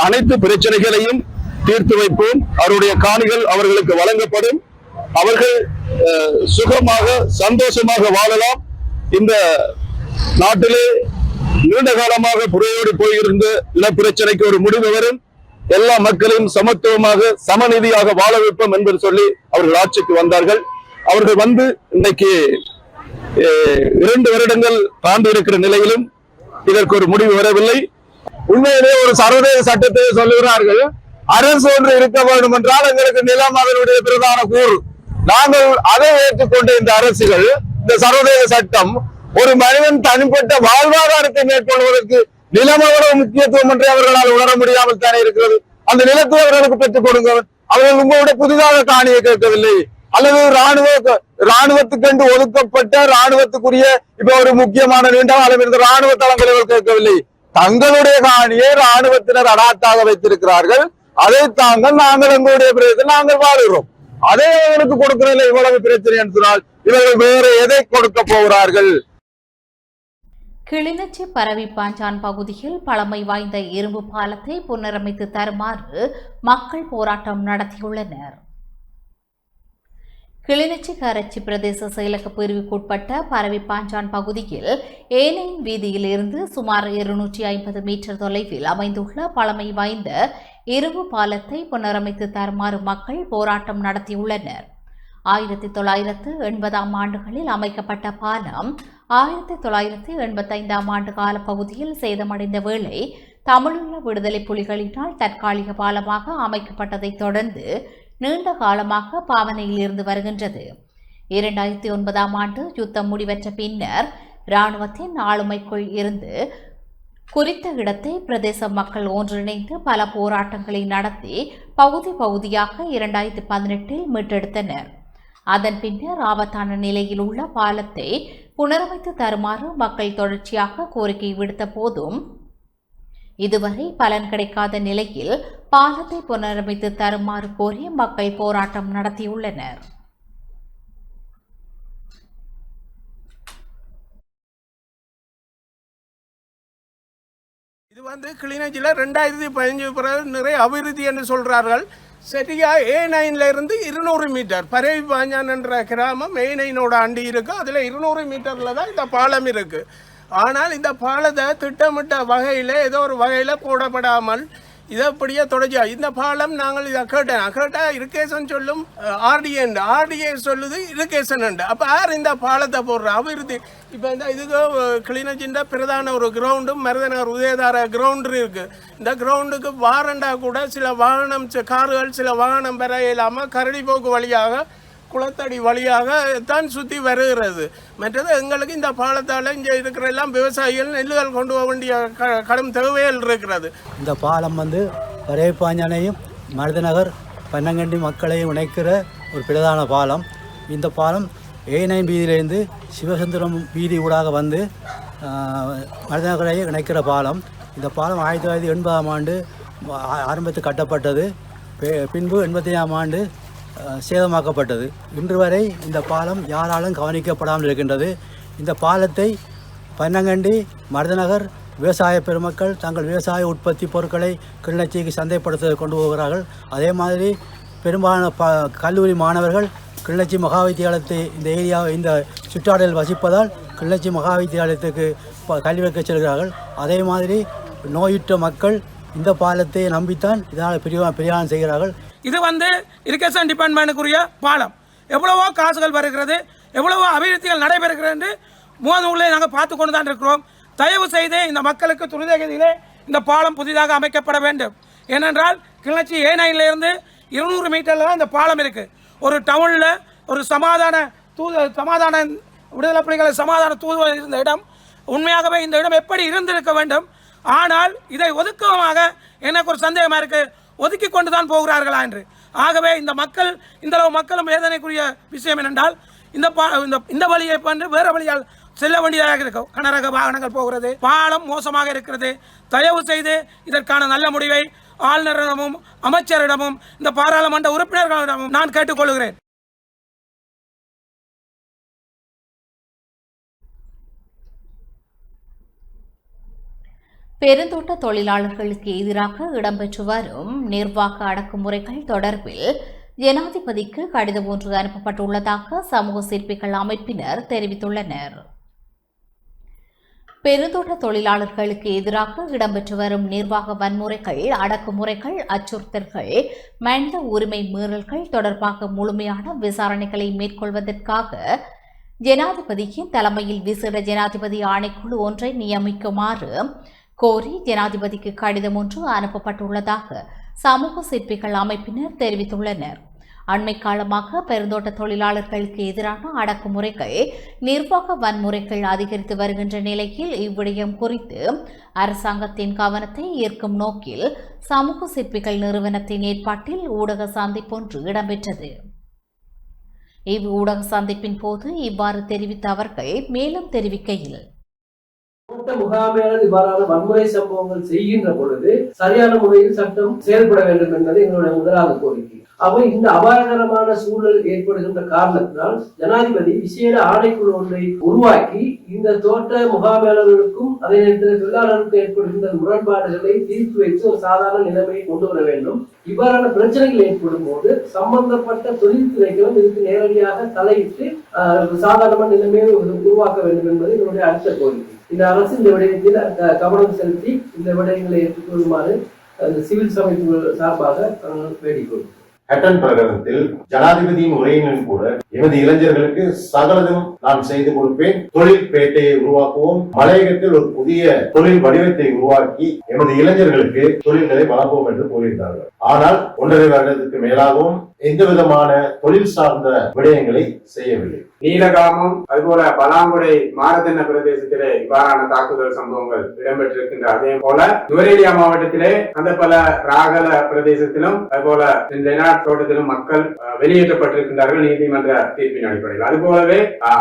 அனைத்து பிரச்சனைகளையும் தீர்த்து வைப்போம், அவருடைய காணிகள் அவர்களுக்கு வழங்கப்படும், அவர்கள் சுகமாக சந்தோஷமாக வாழலாம். இந்த நாட்டிலே நீண்ட காலமாக புறையோடு போயிருந்த இனப்பிரச்சனைக்கு ஒரு முடிவு வரும், எல்லா மக்களையும் சமத்துவமாக சமநீதியாக வாழ வைப்போம் என்று சொல்லி அவர்கள் ஆட்சிக்கு வந்தார்கள். அவர்கள் வந்து இன்றைக்கு 2 வருடங்கள் தாண்டி இருக்கிற நிலையிலும் இதற்கு ஒரு முடிவு வரவில்லை. உண்மையிலே ஒரு சர்வதேச சட்டத்தை சொல்லுகிறார்கள், அரசு ஒன்று இருக்க வேண்டும் என்றால் எங்களுக்கு நிலம் அதனுடைய பிரதான கூறு. நாங்கள் அதை ஏற்றுக்கொண்ட இந்த அரசுகள், இந்த சர்வதேச சட்டம் ஒரு மனிதன் தனிப்பட்ட வாழ்வாதாரத்தை மேற்கொள்வதற்கு நிலம் எவ்வளவு முக்கியத்துவம் என்று அவர்களால் உணர முடியாமல் தானே இருக்கிறது. அந்த நிலத்தை அவர்களுக்கு பெற்றுக் கொடுங்க. அவர்கள் உங்களுடைய புதிதாக காணியை கேட்கவில்லை, அல்லது ராணுவத்துக்கென்று ஒதுக்கப்பட்ட ராணுவத்துக்குரிய இப்ப ஒரு முக்கியமான நீண்ட காலம் இருந்த ராணுவ தளங்களை கேட்கவில்லை. தங்களுடைய காணியை ராணுவத்தினர் அடாத்தாக வைத்திருக்கிறார்கள். அதை தாங்கள் நாங்கள் எங்களுடைய பிரதேசத்தில் நாங்கள் வாழுகிறோம். அதே அவர்களுக்கு கொடுக்கிறதில்லை. இவ்வளவு பிரச்சனை என்றால் இவர்கள் வேற எதை கொடுக்க போகிறார்கள்? கிளிநொச்சி பரவிப்பாஞ்சான் பகுதியில் பழமை வாய்ந்த இரும்பு பாலத்தை புனரமைத்து தருமாறு மக்கள் போராட்டம் நடத்தியுள்ளனர். கிளிநொச்சி கரச்சி பிரதேச செயலக பிரிவுக்குட்பட்ட பரவிப்பாஞ்சான் பகுதியில் ஏனையின் வீதியில் இருந்து சுமார் 250 மீட்டர் தொலைவில் அமைந்துள்ள பழமை வாய்ந்த இரும்பு பாலத்தை புனரமைத்து தருமாறு மக்கள் போராட்டம் நடத்தியுள்ளனர். 1980ஆம் ஆண்டுகளில் அமைக்கப்பட்ட பாலம் 1985ஆம் ஆண்டு கால பகுதியில் சேதமடைந்த வேளை தமிழீழ விடுதலை புலிகளினால் தற்காலிக பாலமாக அமைக்கப்பட்டதைத் தொடர்ந்து நீண்ட காலமாக பாவனையில் இருந்து வருகின்றது. 2009ஆம் ஆண்டு யுத்தம் முடிவற்ற பின்னர் இராணுவத்தின் ஆளுமைக்குள் இருந்து குறித்த இடத்தை பிரதேச மக்கள் ஒன்றிணைந்து பல போராட்டங்களை நடத்தி பகுதி பகுதியாக 2018இல் மீட்டெடுத்தனர். அதன் பின்னர் ஆபத்தான நிலையில் உள்ள பாலத்தை புனரமைத்து தருமாறு மக்கள் தொடர்ச்சியாக கோரிக்கை விடுத்த போதும் இதுவரை பலன் கிடைக்காத நிலையில் பாலத்தை புனரமைத்து தருமாறு கோரி மக்கள் போராட்டம் நடத்தியுள்ளனர். இது கிளிநொச்சியில் 2015 பிறகு நிறைய அபிவிருத்தி என்று சொல்கிறார்கள். சரியா A9 இருந்து 200 மீட்டர் பரவி பாஞ்சான் என்ற கிராமம் A9ஓட அண்டி இருக்கு. அதில் 200 மீட்டரில் தான் இந்த பாலம் இருக்குது. ஆனால் இந்த பாலத்தை திட்டமிட்ட வகையில் ஏதோ ஒரு வகையில் போடப்படாமல் இதை அப்படியே தொடர்ச்சியா இந்த பாலம் நாங்கள் இதை கேட்டால் இரிகேஷன் சொல்லும் ஆர்டிஏ சொல்லுது இரிகேஷன் உண்டு. அப்போ யார் இந்த பாலத்தை போடுற அபிவிருத்தி? இப்போ இந்த இதுக்கு கிளிநொச்சின்ற பிரதான ஒரு கிரவுண்டும் மருதநகர் உதயதார கிரவுண்டு இருக்குது. இந்த கிரவுண்டுக்கு வாரண்டா கூட சில வாகனம் கார்கள் சில வாகனம் பெற இல்லாமல் கரடிப்போக்கு வழியாக குளத்தடி வழியாக தான் சுற்றி வருகிறது. மற்றது எங்களுக்கு இந்த பாலத்தால் இங்கே இருக்கிற எல்லாம் விவசாயிகள் நெல்லுகள் கொண்டு போக வேண்டிய கடும் தேவைகள் இருக்கிறது. இந்த பாலம் பரேப்பாஞ்சானையும் மருதநகர் பன்னங்கண்டி மக்களையும் இணைக்கிற ஒரு பிரதான பாலம். இந்த பாலம் A9 வீதியிலேருந்து சிவசுந்தரம் வீதி ஊடாக மருதநகரை இணைக்கிற பாலம். இந்த பாலம் 1980ஆம் ஆண்டு ஆரம்பத்தில் கட்டப்பட்டது. பின்பு 85ஆம் ஆண்டு சேதமாக்கப்பட்டது. இன்று வரை இந்த பாலம் யாராலும் கவனிக்கப்படாமல் இருக்கின்றது. இந்த பாலத்தை பன்னங்கண்டி மருதநகர் விவசாய பெருமக்கள் தங்கள் விவசாய உற்பத்தி பொருட்களை கிளிநொச்சிக்கு சந்தைப்படுத்த கொண்டு போகிறார்கள். அதே மாதிரி பெரும்பாலான கல்லூரி மாணவர்கள் கிளிநொச்சி மகாவித்தியாலயத்தை இந்த சுற்றாடலில் வசிப்பதால் கிளிநொச்சி மகாவித்தியாலயத்துக்கு கல்வி கற்க செல்கிறார்கள். அதே மாதிரி நோயுற்ற மக்கள் இந்த பாலத்தை நம்பித்தான் இதனால் பிரயாணம் செய்கிறார்கள். இது இரிகேஷன் டிபார்ட்மெண்ட்டுக்குரிய பாலம். எவ்வளவோ காசுகள் வருகிறது, எவ்வளவோ அபிவிருத்திகள் நடைபெறுகிறது என்று மூலநூலை நாங்கள் பார்த்து கொண்டு தான் இருக்கிறோம். தயவு செய்து இந்த மக்களுக்கு துரிதகதியிலே இந்த பாலம் புதிதாக அமைக்கப்பட வேண்டும். ஏனென்றால் கிளிநொச்சி A9 200 மீட்டரில் தான் இந்த பாலம் இருக்குது. ஒரு டவுனில் ஒரு சமாதான விடுதலை புலிகளை சமாதான தூதுவர் இருந்த இடம். உண்மையாகவே இந்த இடம் எப்படி இருந்திருக்க வேண்டும். ஆனால் இதை ஒதுக்கமாக எனக்கு ஒரு சந்தேகமாக இருக்குது, ஒதுக்கி கொண்டு தான் போகிறார்களா என்று. ஆகவே இந்த அளவு மக்களும் வேதனைக்குரிய விஷயம் என்னென்றால் இந்த வழியை போன்று வேறு வழியால் செல்ல வேண்டியதாக இருக்கும். கனரக வாகனங்கள் போகிறது, பாலம் மோசமாக இருக்கிறது. தயவு செய்து இதற்கான நல்ல முடிவை ஆளுநரிடமும் அமைச்சரிடமும் இந்த பாராளுமன்ற உறுப்பினர்களிடமும் நான் கேட்டுக்கொள்கிறேன். பெருந்தோட்ட தொழிலாளர்களுக்கு எதிராக இடம்பெற்று வரும் நிர்வாக அடக்குமுறைகள் தொடர்பில் ஜனாதிபதிக்கு கடிதம் ஒன்று அனுப்பப்பட்டுள்ளதாக சமூக சிற்பிகள் அமைப்பினர் தெரிவித்துள்ளனர். பெருந்தோட்ட தொழிலாளர்களுக்கு எதிராக இடம்பெற்று வரும் நிர்வாக வன்முறைகள், அடக்குமுறைகள், அச்சுறுத்தல்கள், மனித உரிமை மீறல்கள் தொடர்பாக முழுமையான விசாரணைகளை மேற்கொள்வதற்காக ஜனாதிபதியின் தலைமையில் விசேட ஜனாதிபதி ஆணைக்குழு ஒன்றை நியமிக்குமாறு கோரி ஜனாதிபதிக்கு கடிதம் ஒன்று அனுப்பப்பட்டுள்ளதாக சமூக சிற்பிகள் அமைப்பினர் தெரிவித்துள்ளனர். அண்மை காலமாக பெருந்தோட்ட தொழிலாளர்களுக்கு எதிரான அடக்குமுறைகள், நிர்வாக வன்முறைகள் அதிகரித்து வருகின்ற நிலையில் இவ்விடயம் குறித்து அரசாங்கத்தின் கவனத்தை ஈர்க்கும் நோக்கில் சமூக சிற்பிகள் நிறுவனத்தின் ஏற்பாட்டில் ஊடக சந்திப்பொன்று இடம்பெற்றது. ஊடக சந்திப்பின் போது இவ்வாறு தெரிவித்த அவர்கள் மேலும் தெரிவிக்கையில், முகாமையாளர் இவ்வாறான வன்முறை சம்பவங்கள் செய்கின்ற பொழுது சரியான முறையில் சட்டம் செயல்பட வேண்டும் என்பது எங்களுடைய முதலாவது கோரிக்கை. அவை இந்த அபாயகரமான சூழல் ஏற்படுகின்ற காரணத்தினால் ஜனாதிபதி விசேட ஆணைக்குழு ஒன்றை உருவாக்கி இந்த தோட்ட முகாமையாளர்களுக்கும் அதே நேரத்தில் தொழிலாளர்களுக்கும் ஏற்படுகின்ற முரண்பாடுகளை தீர்த்து வைத்து ஒரு சாதாரண நிலைமையை கொண்டு வர வேண்டும். இவ்வாறான பிரச்சனைகள் ஏற்படும் போது சம்பந்தப்பட்ட தொழில்துறைகளும் இதுக்கு நேரடியாக தலையிட்டு சாதாரண நிலைமையை உருவாக்க வேண்டும் என்பது என்னுடைய அடுத்த கோரிக்கை. இந்த அரசு இந்த விடயத்தில் கவனம் செலுத்தி இந்த விடயங்களை ஏற்றுக்கொள்ளுமாறு சிவில் சமைப்பு சார்பாக வேண்டிக்கொள்கிறோம். ஹட்டன் பிரகடனத்தில் ஜனாதிபதியின் உரையினும் கூட எமது இளைஞர்களுக்கு சகலதும் நான் செய்து கொடுப்பேன், தொழில் பேட்டையை உருவாக்குவோம், மலையகத்தில் ஒரு புதிய தொழில் வடிவத்தை உருவாக்கி எமது இளைஞர்களுக்கு தொழில்களை வளர்ப்போம் என்று கூறியிருந்தார்கள். ஆனால் 1.5 வருடத்துக்கு மேலாகவும் எந்த விதமான தொழில் சார்ந்த விடயங்களை செய்யவில்லை. நீலகாமம் அதுபோல பலாங்குடை மாரதென்ன பிரதேசத்திலே இவ்வாறான தாக்குதல் சம்பவங்கள் இடம்பெற்றிருக்கின்ற அதே போல நுவரேலியா மாவட்டத்திலே அந்த பல ராகல பிரதேசத்திலும் அதுபோல தோட்டத்திலும் மக்கள் வெளியேற்றப்பட்டிருக்கின்றார்கள் நீதிமன்ற தீர்ப்பின் அடிப்படையில். அதுபோலவே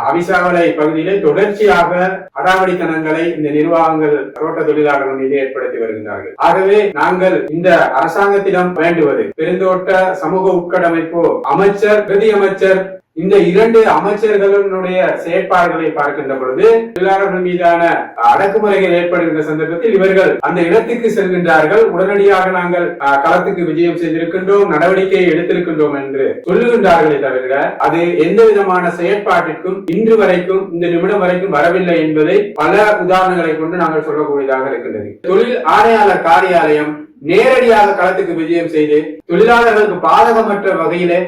அவிசாவளை பகுதியிலே தொடர்ச்சியாக அடாவடித்தனங்களை இந்த நிர்வாகங்கள் தோட்ட தொழிலாளர்கள் மீது ஏற்படுத்தி வருகின்றார்கள். ஆகவே நாங்கள் இந்த அரசாங்கத்திடம் வேண்டுவது பெருந்தோட்ட சமூக உட்கட்டமைப்பு அமைச்சர், பிரதி அமைச்சர் இந்த இரண்டு அமைச்சர்களுடைய செயற்பாடுகளை பார்க்கின்ற பொழுது தொழிலாளர்கள் மீதான அடக்குமுறைகள் ஏற்படுகின்ற சந்தர்ப்பத்தில் இவர்கள் அந்த இடத்துக்கு செல்கின்றார்கள். உடனடியாக நாங்கள் களத்துக்கு விஜயம் செய்திருக்கின்றோம், நடவடிக்கையை எடுத்திருக்கின்றோம் என்று சொல்லுகின்றார்களே தவிர அது எந்த விதமான செயற்பாட்டிற்கும் இன்று வரைக்கும் இந்த நிமிடம் வரைக்கும் வரவில்லை என்பதை பல உதாரணங்களை கொண்டு நாங்கள் சொல்லக்கூடியதாக இருக்கின்றது. தொழில் ஆணையாளர் காரியாலயம் நேரடியாக களத்துக்கு விஜயம் செய்து தொழிலாளர்களுக்கு பாதகமற்ற வகையிலே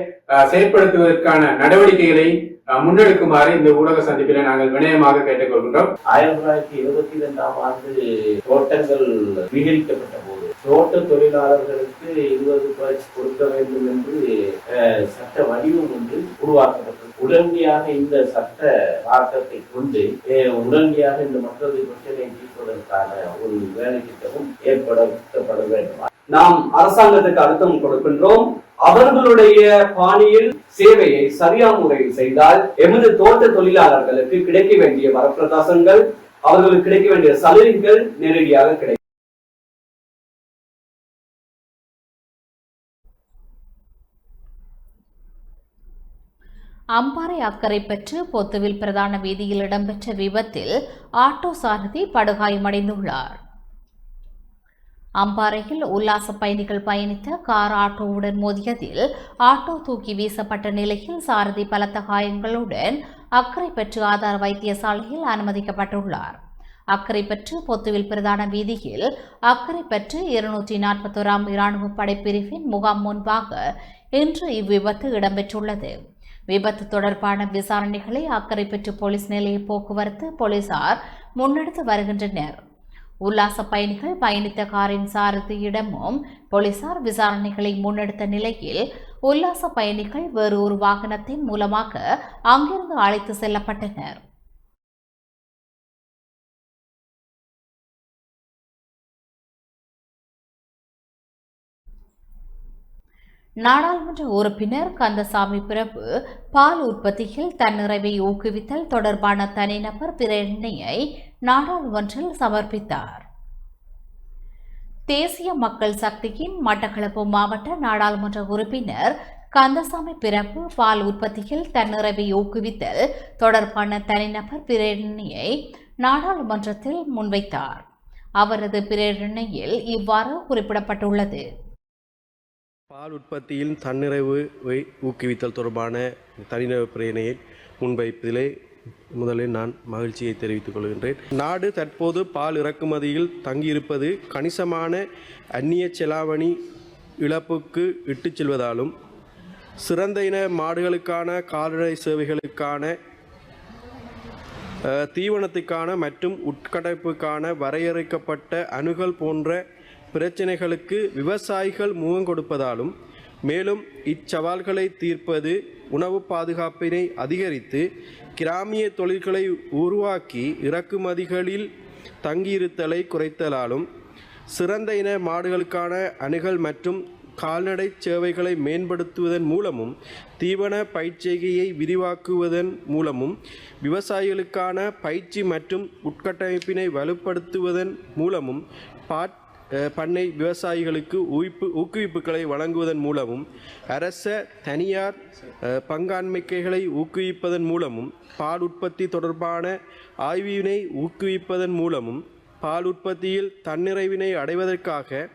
செயற்படுத்துவதற்கான நடவடிக்கைகளை முன்னெடுக்குமாறு இந்த ஊடக சந்திப்பில் நாங்கள் வினயமாக கேட்டுக்கொள்கின்றோம். 1922ஆம் ஆண்டு தோட்டங்கள் விகரிக்கப்பட்ட போது தோட்ட தொழிலாளர்களுக்கு 20% கொடுக்க வேண்டும் என்று சட்ட வடிவம் ஒன்று உருவாக்கப்பட்டது. உடனடியாக இந்த சட்ட ஆக்கத்தை கொண்டு உடனடியாக இந்த மக்களது பிரச்சனை தீர்ப்பதற்கான ஒரு வேலை திட்டமும் ஏற்படுத்தப்பட வேண்டும். நாம் அரசாங்கத்துக்கு அழுத்தம் கொடுக்கின்றோம். அவர்களுடைய பாணியில் சேவையை சரியான முறையில் செய்தால் எமது தோட்ட தொழிலாளர்களுக்கு கிடைக்க வேண்டிய வரப்பிரசாதங்கள், அவர்களுக்கு கிடைக்க வேண்டிய சலுகைகள் நேரடியாக கிடைக்கும். அம்பாறை அக்கரைப்பற்று பொத்துவில் பிரதான வீதியில் இடம்பெற்ற விபத்தில் ஆட்டோ சாரதி படுகாயமடைந்துள்ளார். அம்பாறையில் உல்லாச பயணிகள் பயணித்த கார் ஆட்டோவுடன் மோதியதில் ஆட்டோ தூக்கி வீசப்பட்ட நிலையில் சாரதி பலத்த காயங்களுடன் அக்கரைப்பற்று ஆதார வைத்தியசாலையில் அனுமதிக்கப்பட்டுள்ளார். அக்கரைப்பற்று பொத்துவில் பிரதான வீதியில் அக்கரைப்பற்று 241ஆம் இராணுவ படைப்பிரிவின் முகாம் முன்பாக இன்று இவ்விபத்து இடம்பெற்றுள்ளது. விபத்து தொடர்பான விசாரணைகளை அக்கரைப்பற்று போலீஸ் நிலைய போக்குவரத்து போலீசார் முன்னெடுத்து வருகின்றனர். உல்லாச பயணிகள் பயணித்த காரின் சாரதியிடமும் போலீசார் விசாரணைகளை முன்னெடுத்த நிலையில் உல்லாச பயணிகள் வேறு ஒரு வாகனத்தின் மூலமாக அங்கிருந்து அழைத்து செல்லப்பட்டனர். நாடாளுமன்ற உறுப்பினர் கந்தசாமி பிரபு பால் உற்பத்தியில் தன்னிறைவை ஊக்குவித்தல் தொடர்பான தனிநபர் பிரேரணையை நாடாளுமன்றில் சமர்ப்பித்தார். தேசிய மக்கள் சக்தியின் மட்டக்களப்பு மாவட்ட நாடாளுமன்ற உறுப்பினர் கந்தசாமி பிரபு பால் உற்பத்தியில் தன்னிறைவை ஊக்குவித்தல் தொடர்பான தனிநபர் பிரேரணையை நாடாளுமன்றத்தில் முன்வைத்தார். அவரது பிரேரணையில் இவ்வாறு குறிப்பிடப்பட்டுள்ளது. பால் உற்பத்தியில் தன்னிறைவை ஊக்குவித்தல் தொடர்பான தனிநபர் பிரேரணையை முன்வைப்பதிலே முதலில் நான் மகிழ்ச்சியை தெரிவித்துக் கொள்கின்றேன். நாடு தற்போது பால் இறக்குமதியில் தங்கியிருப்பது கணிசமான அந்நிய செலாவணி இழப்புக்கு இட்டுச் செல்வதாலும் சிறந்த இன மாடுகளுக்கான கால்நடை சேவைகளுக்கான தீவனத்துக்கான மற்றும் உட்கட்டமைப்புக்கான வரையறுக்கப்பட்ட அணுகல் போன்ற பிரச்சினைகளுக்கு விவசாயிகள் முகம் கொடுப்பதாலும் மேலும் இச்சவால்களை தீர்ப்பது உணவு பாதுகாப்பினை அதிகரித்து கிராமிய தொழில்களை உருவாக்கி இறக்குமதிகளில் தங்கியிருத்தலை குறைத்தலாலும் சிறந்த இன மாடுகளுக்கான அணுகல் மற்றும் கால்நடை சேவைகளை மேம்படுத்துவதன் மூலமும் தீவன பயிற்சிகையை விரிவாக்குவதன் மூலமும் விவசாயிகளுக்கான பயிற்சி மற்றும் உட்கட்டமைப்பினை வலுப்படுத்துவதன் மூலமும் பண்ணை விவசாயிகளுக்கு ஊக்குவிப்புகளை வழங்குவதன் மூலமும் அரச தனியார் பங்காண்மைகளை ஊக்குவிப்பதன் மூலமும் பால் உற்பத்தி தொடர்பான ஆய்வினை ஊக்குவிப்பதன் மூலமும் பால் உற்பத்தியில் தன்னிறைவினை அடைவதற்காக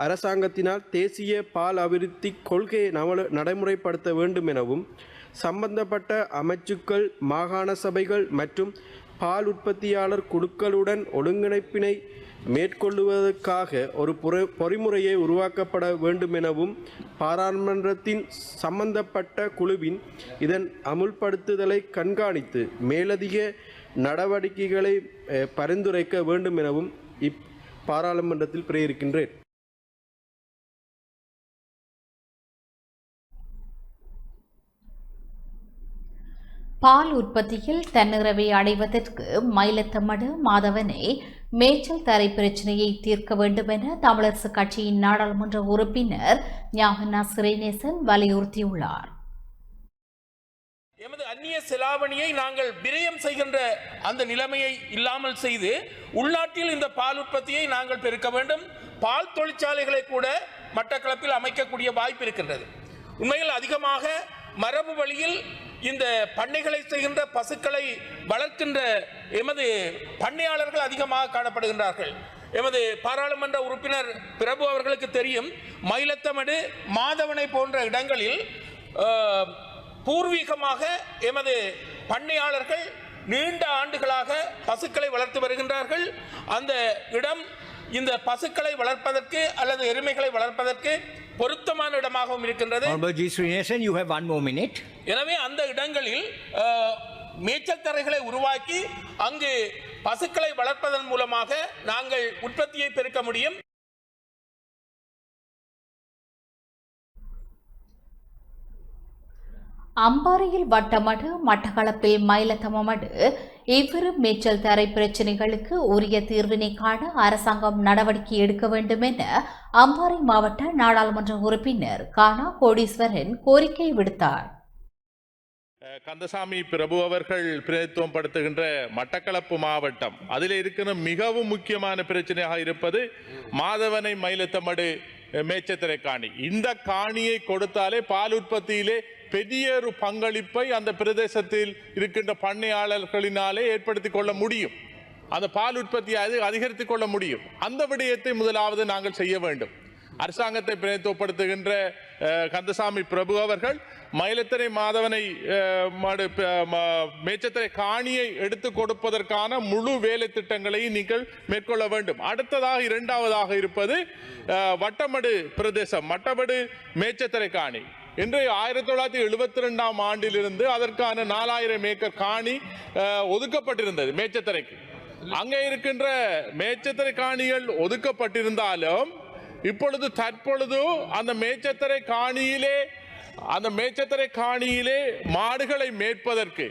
அரசாங்கத்தினால் தேசிய பால் அபிவிருத்தி கொள்கையை நடைமுறைப்படுத்த வேண்டும் எனவும் சம்பந்தப்பட்ட அமைச்சுக்கள் மாகாண சபைகள் மற்றும் பால் உற்பத்தியாளர் குழுக்களுடன் ஒருங்கிணைப்பினை மேற்கொள்வதற்காக ஒரு பொறிமுறையை உருவாக்கப்பட வேண்டும் எனவும் பாராளுமன்றத்தின் சம்பந்தப்பட்ட குழுவின் இதன் அமுல்படுத்துதலை கண்காணித்து மேலதிக நடவடிக்கைகளை பரிந்துரைக்க வேண்டும் எனவும் பாராளுமன்றத்தில் பிரேரிக்கின்றேன். பால் உற்பத்தியில் தன்னிறைவை அடைவதற்கு மயிலத்தமடு மாதவனை மேய்ச்சல் தரை பிரச்சினையை தீர்க்க வேண்டும் என தமிழரசு கட்சியின் நாடாளுமன்ற உறுப்பினர் ஞாபனா ஸ்ரீநேசன் வலியுறுத்தியுள்ளார். எமது அந்நிய செலாவணியை நாங்கள் விரயம் செய்கின்ற அந்த நிலைமையை இல்லாமல் செய்து உள்நாட்டில் இந்த பால் உற்பத்தியை நாங்கள் பெருக்க வேண்டும். பால் தொழிற்சாலைகளை கூட மட்டக்களப்பில் அமைக்கக்கூடிய வாய்ப்பு இருக்கின்றது. உண்மையில் அதிகமாக மரபு வழியில் இந்த பண்ணைகளை செய்கின்ற பசுக்களை வளர்க்கின்ற எமது பண்ணையாளர்கள் அதிகமாக காணப்படுகின்றார்கள். எமது பாராளுமன்ற உறுப்பினர் பிரபு அவர்களுக்கு தெரியும், மயிலத்தமடு, மாதவனை போன்ற இடங்களில் பூர்வீகமாக எமது பண்ணையாளர்கள் நீண்ட ஆண்டுகளாக பசுக்களை வளர்த்து வருகின்றார்கள். அந்த இடம் இந்த பசுக்களை வளர்ப்பதற்கு அல்லது எருமைகளை வளர்ப்பதற்கு பொருத்தமான இடமாகவும் இருக்கின்றது. எனவே அந்த இடங்களில் மேய்ச்சல் தரைகளை உருவாக்கி அங்கு பசுக்களை வளர்ப்பதன் மூலமாக நாங்கள் உற்பத்தியை பெருக்க முடியும். அம்பாறையில் வட்டமடு, மட்டக்களப்பில் மயிலத்தமடு இவ்விரு மேய்ச்சல் தரை பிரச்சினைகளுக்கு உரிய தீர்வினை காண அரசாங்கம் நடவடிக்கை எடுக்க வேண்டும் என அம்பாறை மாவட்ட நாடாளுமன்ற உறுப்பினர் கானா கோடீஸ்வரன் கோரிக்கை விடுத்தார். கந்தசாமி பிரபு அவர்கள் பிரதித்துவம் படுத்துகின்ற மட்டக்களப்பு மாவட்டம், அதில் இருக்கிற மிகவும் முக்கியமான பிரச்சனையாக இருப்பது மாதவனை மயிலத்தமடு மேய்ச்சத்திரை காணி. இந்த காணியை கொடுத்தாலே பால் உற்பத்தியிலே பெரிய ஒரு பங்களிப்பை அந்த பிரதேசத்தில் இருக்கின்ற பண்ணையாளர்களினாலே ஏற்படுத்திக் கொள்ள முடியும். அந்த பால் உற்பத்தியை அதிகரித்துக் கொள்ள முடியும். அந்த விடயத்தை முதலாவது நாங்கள் செய்ய வேண்டும். அரசாங்கத்தை பிரதித்துவப்படுத்துகின்ற கந்தசாமி பிரபு அவர்கள் மயிலத்தரை மாதவனை மேய்ச்சத்திரை காணியை எடுத்து கொடுப்பதற்கான முழு வேலை திட்டங்களை நீங்கள் மேற்கொள்ள வேண்டும். அடுத்ததாக இரண்டாவதாக இருப்பது வட்டமடு பிரதேசம், மட்டமடு மேய்ச்சத்திரை காணி. இன்று 1972ஆம் ஆண்டிலிருந்து அதற்கான 4000 ஏக்கர் காணி ஒதுக்கப்பட்டிருந்தது மேய்ச்சத்திரைக்கு. அங்கே இருக்கின்ற மேய்ச்சத்திரை காணிகள் ஒதுக்கப்பட்டிருந்தாலும் இப்பொழுது தற்பொழுது அந்த மேய்ச்சத்திரை காணியிலே மாடுகளை மேய்ப்பதற்கு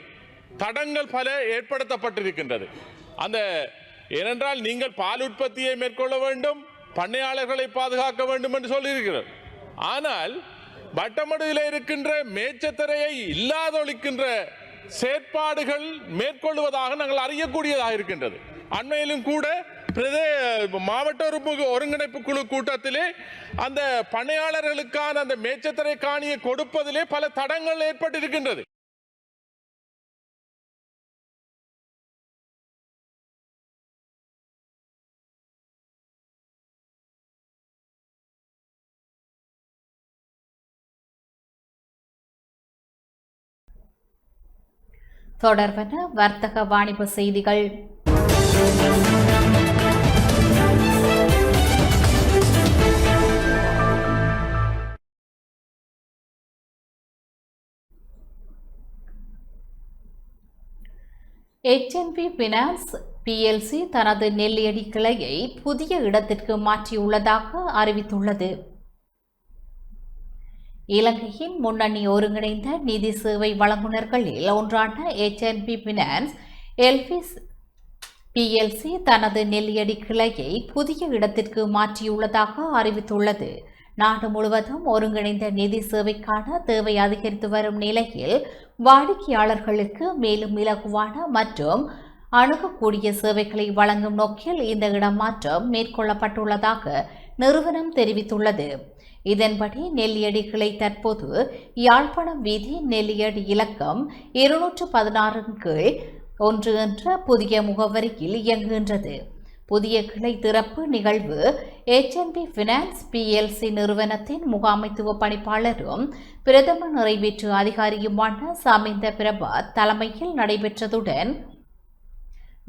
தடங்கள் பல ஏற்படுத்தப்பட்டிருக்கின்றது. ஏனென்றால் நீங்கள் பால் உற்பத்தியை மேற்கொள்ள வேண்டும், பண்ணையாளர்களை பாதுகாக்க வேண்டும் என்று சொல்லியிருக்கிறார். ஆனால் வட்டமடுவில் இருக்கின்ற மேய்ச்சத்திரையை இல்லாதொழிக்கின்ற செயற்பாடுகள் மேற்கொள்வதாக நாங்கள் அறியக்கூடியதாக இருக்கின்றது. அண்மையிலும் கூட மாவட்ட ஒருங்கிணைப்பு குழு கூட்டத்திலே அந்த பண்ணையாளர்களுக்கான அந்த மேய்ச்சத்திரை காணியை கொடுப்பதிலே பல தடங்கள் ஏற்பட்டிருக்கின்றது. தொடர்பான வர்த்தக வாணிப செய்திகள். HNB Finance PLC தனது நெல்லியடி கிளையை புதிய இடத்திற்கு மாற்றியுள்ளதாக அறிவித்துள்ளது. இலங்கையின் முன்னணி ஒருங்கிணைந்த நிதி சேவை வழங்குநர்களில் ஒன்றான HNB Finance PLC தனது நெல்லியடி கிளையை புதிய இடத்திற்கு மாற்றியுள்ளதாக அறிவித்துள்ளது. நாடு முழுவதும் ஒருங்கிணைந்த நிதி சேவைக்கான தேவை அதிகரித்து வரும் நிலையில் வாடிக்கையாளர்களுக்கு மேலும் இலகுவான மற்றும் அணுகக்கூடிய சேவைகளை வழங்கும் நோக்கில் இந்த இடமாற்றம் மேற்கொள்ளப்பட்டுள்ளதாக நிறுவனம் தெரிவித்துள்ளது. இதன்படி நெல்லியடி கிளை தற்போது யாழ்ப்பாணம் வீதி நெல்லியடி இலக்கம் 216 கீழ் 1 என்ற புதிய முகவரியில் இயங்குகின்றது. புதிய கிளை திறப்பு நிகழ்வு HNB Finance PLC நிறுவனத்தின் முகாமைத்துவ பணிப்பாளரும் பிரதம நிறைவேற்று அதிகாரியுமான சாமிந்த பிரபாத் தலைமையில் நடைபெற்றதுடன்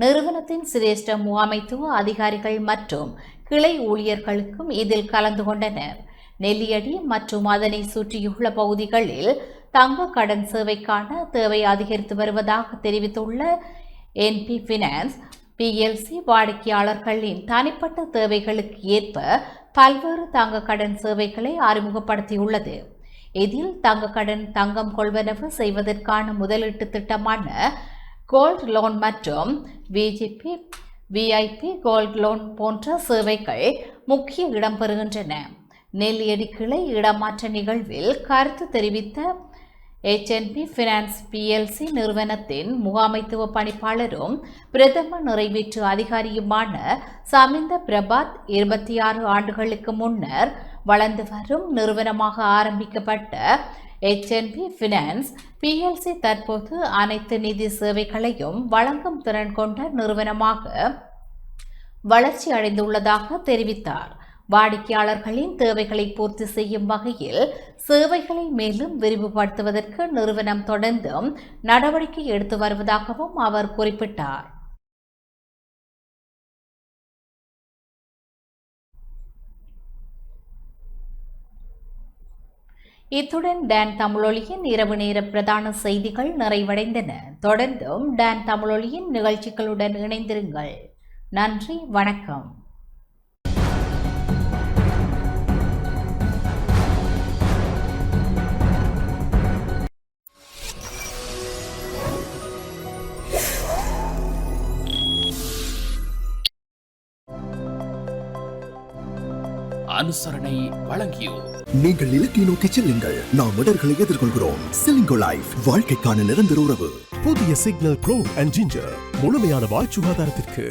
நிறுவனத்தின் சிரேஷ்ட முகாமைத்துவ அதிகாரிகள் மற்றும் கிளை ஊழியர்களுக்கும் இதில் கலந்து கொண்டனர். நெல்லியடி மற்றும் அதனை சுற்றியுள்ள பகுதிகளில் தங்க கடன் சேவைக்கான தேவை அதிகரித்து வருவதாக தெரிவித்துள்ள NP Finance PLC வாடிக்கையாளர்களின் தனிப்பட்ட தேவைகளுக்கு ஏற்ப பல்வேறு தங்க கடன் சேவைகளை அறிமுகப்படுத்தியுள்ளது. இதில் தங்க கடன், தங்கம் கொள்வனவு செய்வதற்கான முதலீட்டு திட்டமான கோல்ட் லோன் மற்றும் VGP VIP கோல்ட் லோன் போன்ற சேவைகள் முக்கிய இடம் பெறுகின்றன. நெல்லியடி கிளை இடமாற்ற நிகழ்வில் கருத்து தெரிவித்த HNB Finance PLC நிறுவனத்தின் முகாமைத்துவ பணிப்பாளரும் பிரதம நிறைவேற்று அதிகாரியுமான சாமிந்த பிரபாத் 26 ஆண்டுகளுக்கு முன்னர் வளர்ந்து வரும் நிறுவனமாக ஆரம்பிக்கப்பட்ட HNB Finance PLC தற்போது அனைத்து நிதி சேவைகளையும் வழங்கும் திறன் கொண்ட நிறுவனமாக வளர்ச்சி அடைந்துள்ளதாக தெரிவித்தார். வாடிக்கையாளர்களின் தேவைகளை பூர்த்தி செய்யும் வகையில் சேவைகளை மேலும் விரிவுபடுத்துவதற்கு நிறுவனம் தொடர்ந்தும் நடவடிக்கை எடுத்து வருவதாகவும் அவர் குறிப்பிட்டார். இத்துடன் டான் தமிழொலியின் இரவு நேர பிரதான செய்திகள் நிறைவடைந்தன. தொடர்ந்தும் டான் தமிழொலியின் நிகழ்ச்சிகளுடன் இணைந்திருங்கள். நன்றி, வணக்கம். அனுசரணை வழங்கியோர். நீங்கள் இலக்கை நோக்கி செல்லுங்கள், நாம் இடர்களை எதிர்கொள்கிறோம். செலிங்கோ லைஃப், வாழ்க்கைக்கான நிரந்தர உறவு. புதிய சிக்னல் க்ளோவ் அண்ட் ஜிஞ்சர், முழுமையான வாய் சுகாதாரத்திற்கு.